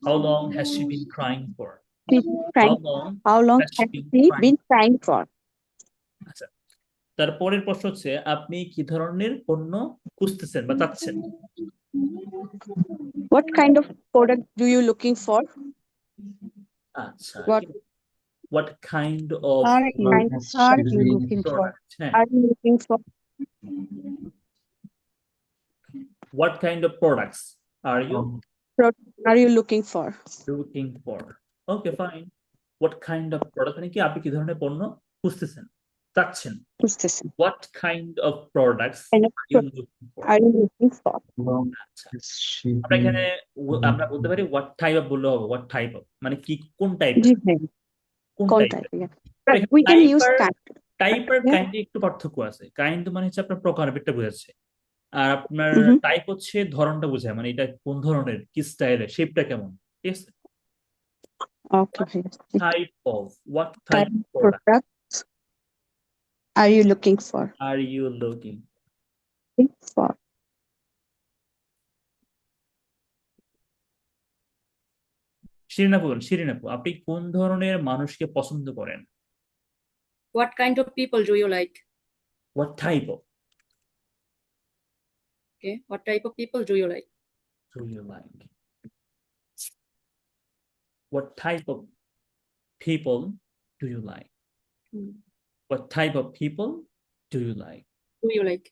How long has she been crying for? Been How crying. long How long has she has been she crying? been crying for? আচ্ছা, তারপরের প্রশ্ন হচ্ছে আপনি কি ধরনের পণ্য খুঁজতেছেন বা চাচ্ছেন? What kind of product do you looking for? আচ্ছা, What what kind of are you looking for? product? হ্যাঁ, Are you looking for? what kind of products are you Are you looking for? looking for? Okay, fine. What kind of product মানে কি, আপনি কি ধরনের পণ্য খুঁজতেছেন, চাচ্ছেন? খুঁজতেছেন। What kind of products Kind of are you looking for? Are you looking for? আচ্ছা, আমরা এখানে আমরা বলতে পারি what type of বললে হবে, what type of মানে কি, কোন টাইপের, জি ভাই। কোন কোন টাইপের। type? But we can use kind. Type আর Yeah. কাইন্ড একটু পার্থক্য আছে। কাইন্ড মানে হচ্ছে আপনার প্রকারভেদটা বোঝাচ্ছে, আর আপনার Mhm. টাইপ হচ্ছে ধরনটা বোঝায়, মানে এটা কোন ধরনের, কি স্টাইলের, শেপটা কেমন। ঠিক আছে, Okay ভাইয়া। what Type type of product products are you looking for? are you looking? For. Shirin আপু বলুন, শিরিন আপু, আপনি কোন ধরনের মানুষকে পছন্দ করেন? What kind of people do you like? What type of Okay, what type of people do you like? do you like? What type of people do you like? What type of people do you like? Do you like?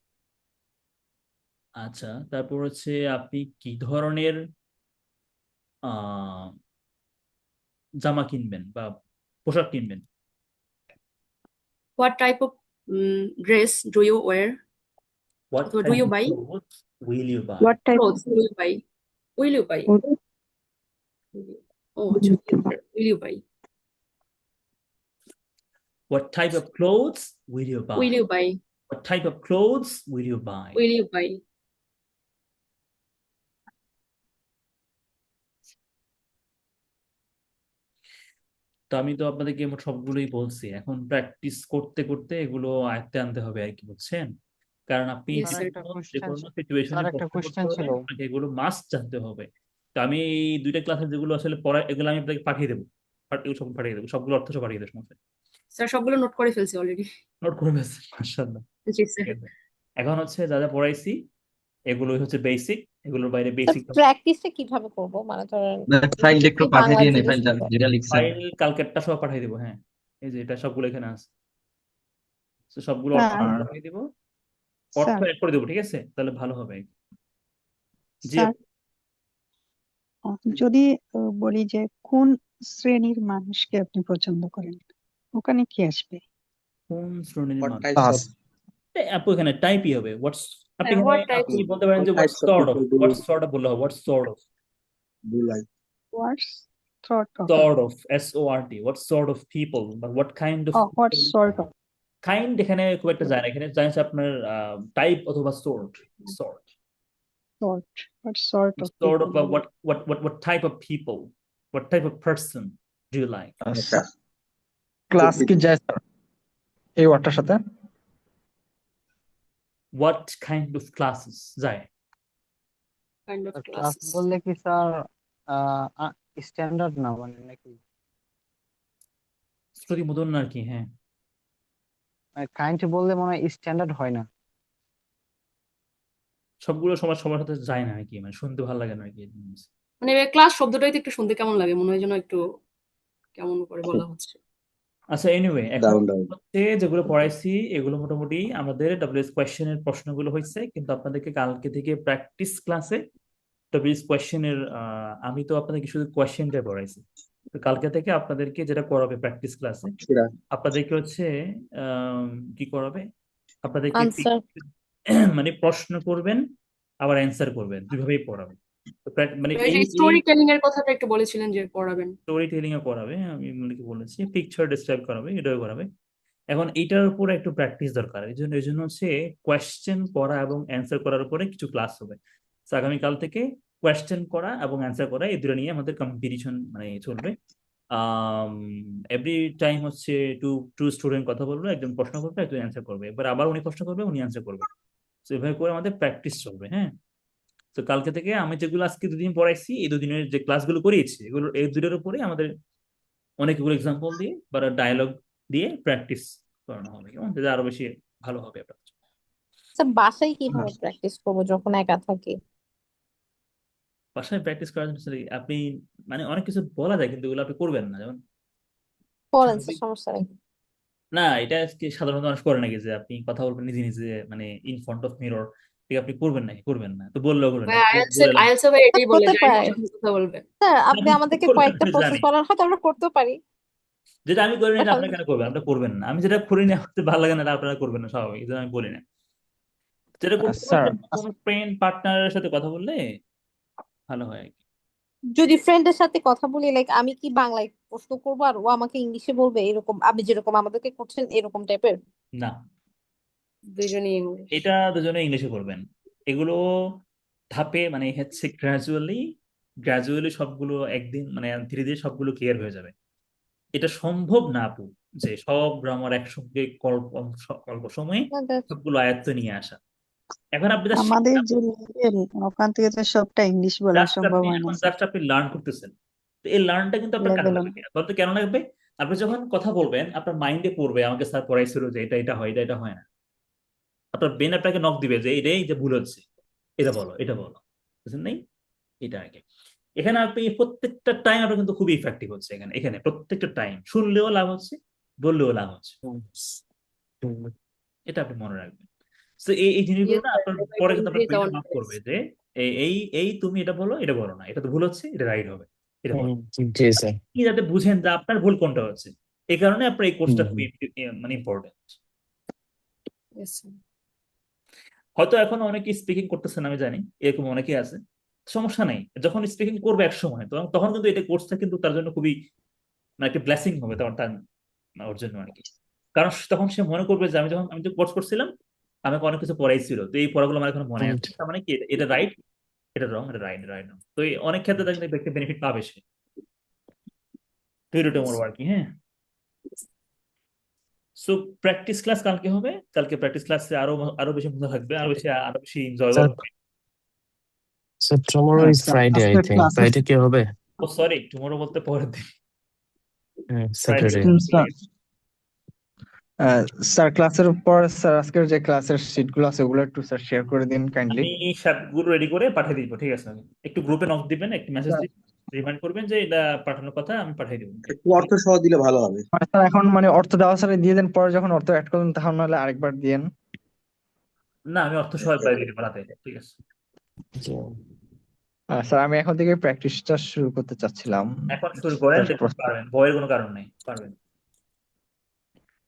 আচ্ছা, তারপর হচ্ছে আপনি কি ধরনের আহ জামা কিনবেন বা পোশাক কিনবেন? What type of dress do you wear? What So do kind you of buy? clothes will you buy? What type Clothes do you buy? Will you buy? Oh, will you buy? What type of clothes will you buy? Will you buy? What type of clothes will you buy? Will you buy? তো আমি তো আপনাদেরকে মোট সবগুলোই বলছি, এখন practice করতে করতে এগুলো আয়ত্তে আনতে হবে আর কি, বুঝছেন? কারণ আপনি Yes, যে sir. কোনো সিচুয়েশনে প্রশ্ন করতে হলে আপনাকে এগুলো মাস্ট জানতে হবে। তো আমি এই দুইটা ক্লাসে যেগুলো আসলে পড়া, এগুলো আমি আপনাকে পাঠিয়ে দেবো, এগুলো সব পাঠিয়ে দেবো, সবগুলো অর্থ সব পাঠিয়ে দেবো, সমস্যা স্যার সবগুলো নোট করে ফেলছি অলরেডি। নোট করে ফেলছেন, মাশাআল্লাহ। জি স্যার। এখন হচ্ছে যা যা পড়াইছি এগুলোই হচ্ছে বেসিক, এগুলোর বাইরে বেসিক প্র্যাকটিসটা কিভাবে করব, মানে ধরেন ফাইলটা একটু পাঠিয়ে দিয়ে নেই, ফাইলটা যেটা লিখছেন। ফাইল কালকেরটা সব পাঠিয়ে দেবো। হ্যাঁ, এই যে এটা সবগুলো এখানে আছে, তো সবগুলো অর্থ পাঠিয়ে দিব, অর্থ অ্যাড করে দেবো, ঠিক আছে? তাহলে ভালো হবে। জি, স্যার যদি বলি যে কোন শ্রেণীর মানুষকে আপনি পছন্দ করেন, ওখানে কি আসবে? কোন শ্রেণীর What মানুষ? types of আপু এখানে টাইপই হবে। আপনি হ্যাঁ, what এখানে types আপনি বলতে পারেন যে what types of people do what sort of বললে হবে, what sort of you like? What's sort of? SORT, what sort of people বা what kind of Oh, what sort of? Kind এখানে খুব একটা যায় না, এখানে জানেন আপনার টাইপ অথবা sort Sort. What sort of sort of people? what type of people, what type of person do you like? Okay. Class কি যায় স্যার এই ওয়ার্ডটার সাথে? What kind of classes যায়? kind of class classes? বললে কি sir standard না মানে নাকি শ্রুতি মুদন আর কি? হ্যাঁ, কাইন্ড বললে মনে হয় স্ট্যান্ডার্ড হয় না। সবগুলো সবার সবার সাথে যায় না আর কি, মানে শুনতে ভালো লাগে না আর কি। মানে ক্লাস শব্দটাই তো একটু শুনতে কেমন লাগে, মনে হয় যেন একটু কেমন করে বলা হচ্ছে। আচ্ছা এনিওয়ে এখন দারুণ দারুণ। হচ্ছে যেগুলো পড়াইছি এগুলো মোটামুটি আমাদের ডব্লিউএস কোয়েশ্চেনের প্রশ্নগুলো হয়েছে, কিন্তু আপনাদেরকে কালকে থেকে প্র্যাকটিস ক্লাসে ডব্লিউএস কোয়েশ্চেনের আমি তো আপনাদেরকে শুধু কোয়েশ্চেনটা পড়াইছি, তো কালকে থেকে আপনাদেরকে যেটা করাবে প্র্যাকটিস ক্লাসে সেটা আপনাদেরকে হচ্ছে কি করাবে, আপনাদেরকে আনসার মানে প্রশ্ন করবেন আবার অ্যান্সার করবেন, দুইভাবেই পড়াবে। তো মানে ওই যে এই স্টোরি টেলিং এর কথাটা একটু বলেছিলেন যে পড়াবেন। স্টোরি টেলিং এ করাবে, আমি মনে বলেছি পিকচার ডিসক্রাইব করাবে, এটাও করাবে। এখন এইটার উপরে একটু প্র্যাকটিস দরকার, এই জন্য হচ্ছে কোয়েশ্চেন করা এবং অ্যান্সার করার উপরে কিছু ক্লাস হবে। তো আগামীকাল থেকে কোয়েশ্চেন করা এবং অ্যান্সার করা এই দুটো নিয়ে আমাদের কম্পিটিশন মানে চলবে। এভরি টাইম হচ্ছে টু টু স্টুডেন্ট কথা বলবে, একজন প্রশ্ন করবে একজন অ্যান্সার করবে, এবার আবার উনি প্রশ্ন করবে উনি অ্যান্সার করবে। তো এভাবে করে আমাদের প্র্যাকটিস চলবে। হ্যাঁ, তো কালকে থেকে আমি যেগুলো আজকে দুদিন পড়াইছি এই দুদিনের যে ক্লাসগুলো করিয়েছি এগুলো এই দুটোর উপরে আমাদের অনেকগুলো এক্সাম্পল দিয়ে বা ডায়ালগ দিয়ে প্র্যাকটিস করানো হবে, কেমন? যাতে আরো বেশি ভালো হবে আপনার জন্য। স্যার বাসায় কিভাবে প্র্যাকটিস করবো যখন একা থাকি? বাসায় প্র্যাকটিস করার জন্য আসলে আপনি মানে অনেক কিছু বলা যায় কিন্তু এগুলো আপনি করবেন না, যেমন বলেন স্যার, স্বাভাবিক সমস্যা নেই। না, এটা আজকে সাধারণত মানুষ করে নাকি যে আপনি কথা বলবেন নিজে নিজে মানে ইন ফ্রন্ট অফ মিরর, ঠিক আপনি করবেন নাকি? করবেন না, তো বললেও করবেন না, বলে লাভ আইএলটিএস ভাই এটাই বলে হতে যে পারে আইএলটিএস কথা বলবে। স্যার, নেই। আপনি আপনি আমাদেরকে করবেন কয়েকটা আমি প্রসেস জানি, বলেন, হয়তো আমরা করতেও পারি। যেটা আমি করি না But এটা আপনার কেন করবেন? আপনি করবেন না, আমি যেটা করি না হতে ভালো লাগে না এটা আপনারা করবেন না, স্বাভাবিক, এই জন্য আমি বলি না। যেটা করতে হবে স্যার যে কোনো ফ্রেন্ড পার্টনারের সাথে কথা বললে ভালো হয় আর কি। যদি ফ্রেন্ডের সাথে কথা বলি, লাইক আমি কি বাংলায় প্রশ্ন করবো আর ও আমাকে ইংলিশে বলবে, এরকম আপনি যেরকম আমাদেরকে করছেন এরকম টাইপের? না, দুজনই ইংলিশ। এটা দুজনে ইংলিশে করবেন। এগুলো ধাপে মানে হচ্ছে গ্রাজুয়ালি সবগুলো একদিন মানে ধীরে ধীরে সবগুলো ক্লিয়ার হয়ে যাবে। এটা সম্ভব না আপু যে সব গ্রামার একসঙ্গে অল্প সময়ে সবগুলো আয়ত্ত নিয়ে আসা। এখন আপনি আমাদের যে লেভেল ওখান থেকে তো সবটা ইংলিশ বলা সম্ভব হয় না স্যার। জাস্ট আপনি লার্ন করতেছেন, তো এই লার্নটা কিন্তু আপনার কাজে লেভেল লাগবে। বলতে কেন লাগবে? আপনি যখন কথা বলবেন আপনার মাইন্ডে পড়বে আমাকে স্যার পড়াইছিল যে এটা এটা হয়, এটা হয় না। আপনার ব্রেন আপনাকে নক দিবে যে এটাই যে ভুল হচ্ছে, এটা বলো এটা বলো, বুঝলেন নাই? এটা আগে এখানে আপনি প্রত্যেকটা টাইম আপনার কিন্তু খুবই ইফেক্টিভ হচ্ছে এখানে এখানে প্রত্যেকটা টাইম শুনলেও লাভ হচ্ছে, বললেও লাভ হচ্ছে, এটা আপনি মনে রাখবেন। তো এই জিনিসগুলো না আপনার পরে কিন্তু আপনার ব্রেন নক করবে যে এই এই তুমি এটা বলো এটা বলো না, এটা তো ভুল হচ্ছে, এটা রাইট হবে, এটা বলো। জি স্যার। আপনি যাতে বুঝেন যে আপনার ভুল কোনটা হচ্ছে, এই কারণে আপনার এই কোর্সটা খুবই মানে ইম্পর্টেন্ট। হয়তো এখন অনেকে স্পিকিং করতেছেন আমি জানি, এরকম অনেকেই আছে, সমস্যা নেই। যখন স্পিকিং করবে এক সময় তখন কিন্তু এটা কোর্সটা কিন্তু তার জন্য খুবই মানে একটা ব্লেসিং হবে তখন তার ওর জন্য আর কি। কারণ তখন সে মনে করবে যে আমি যে কোর্স করছিলাম আমাকে অনেক কিছু পড়াইছিল, তো এই পড়াগুলো আমার এখন মনে আছে, তার মানে কি এটা রাইট এটা রং, এটা রাইট রাইট রং। তো এই অনেক ক্ষেত্রে দেখলে ব্যক্তি বেনিফিট পাবে সে, তো এরকম আর কি। হ্যাঁ, সো প্র্যাকটিস ক্লাস কালকে হবে, কালকে প্র্যাকটিস ক্লাসে আরো আরো বেশি মজা থাকবে, আরো বেশি এনজয়েবল স্যার হবে। Sir tomorrow is Friday, I think Friday কি হবে? ও সরি, টুমরো বলতে পরের দিন, স্যাটারডে। স্যার ক্লাসের পর স্যার আজকের যে ক্লাসের শীট গুলো আছে ওগুলো একটু স্যার শেয়ার করে দিন কাইন্ডলি। আমি এই শার্টগুলো রেডি করে পাঠিয়ে দিব, ঠিক আছে? একটু গ্রুপে নক দিবেন, একটু মেসেজ দিবেন, রিমাইন্ড করবেন যে এটা পাঠানোর কথা, আমি পাঠিয়ে দেবো। একটু অর্থ সহ দিলে ভালো হবে। মানে স্যার এখন মানে অর্থ দেওয়া স্যার দিয়ে দেন, পরে যখন অর্থ অ্যাড করবেন তখন নাহলে আরেকবার দিয়েন। না, আমি অর্থ সহায় পাই দিতে পারাতে, ঠিক আছে? স্যার আমি এখন থেকে প্র্যাকটিসটা শুরু করতে চাচ্ছিলাম। এখন শুরু করেন, দেখুন পারবেন, ভয়ের কোনো কারণ নেই, পারবেন।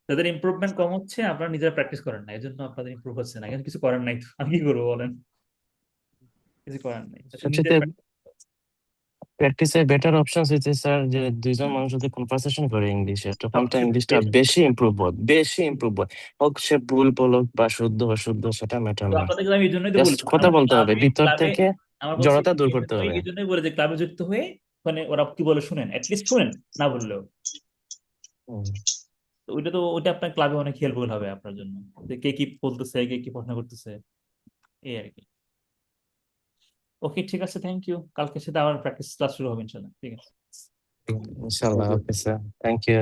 যাদের ইমপ্রুভমেন্ট কম হচ্ছে আপনারা নিজেরা প্র্যাকটিস করেন না, এই জন্য আপনাদের ইমপ্রুভ হচ্ছে না, কিন্তু কিছু করার নাই তো, আমি কি করবো বলেন? কিছু করার নাই, সবচেয়ে প্র্যাকটিসের বেটার অপশন হচ্ছে স্যার যে দুইজন মানুষ যদি কনভারসেশন করে ইংলিশে তখন তো ইংলিশটা বেশি ইমপ্রুভ হয়। হোক সে ভুল বলুক বা শুদ্ধ অশুদ্ধ সেটা ম্যাটার না, আপনাদেরকে আমি এই জন্যই তো জাস্ট বলছি কথা বলতে হবে, ভিতর ক্লাবে থেকে আমার জড়তা দূর করতে হবে। এই জন্যই বলে যে ক্লাবে যুক্ত হয়ে মানে ওরা কি বলে শুনেন, অ্যাটলিস্ট শুনেন না বললেও। তো ওইটা আপনার ক্লাবে অনেক হেল্পফুল হবে আপনার জন্য, যে কে কি বলতেছে কে কি প্রশ্ন করতেছে, এই আর কি। ওকে, ঠিক আছে, থ্যাংক ইউ। কালকে সাথে আবার প্র্যাকটিস ক্লাস শুরু হবে ইনশাল্লাহ, ঠিক আছে? ইনশাআল্লাহ, ওকে স্যার, থ্যাংক ইউ।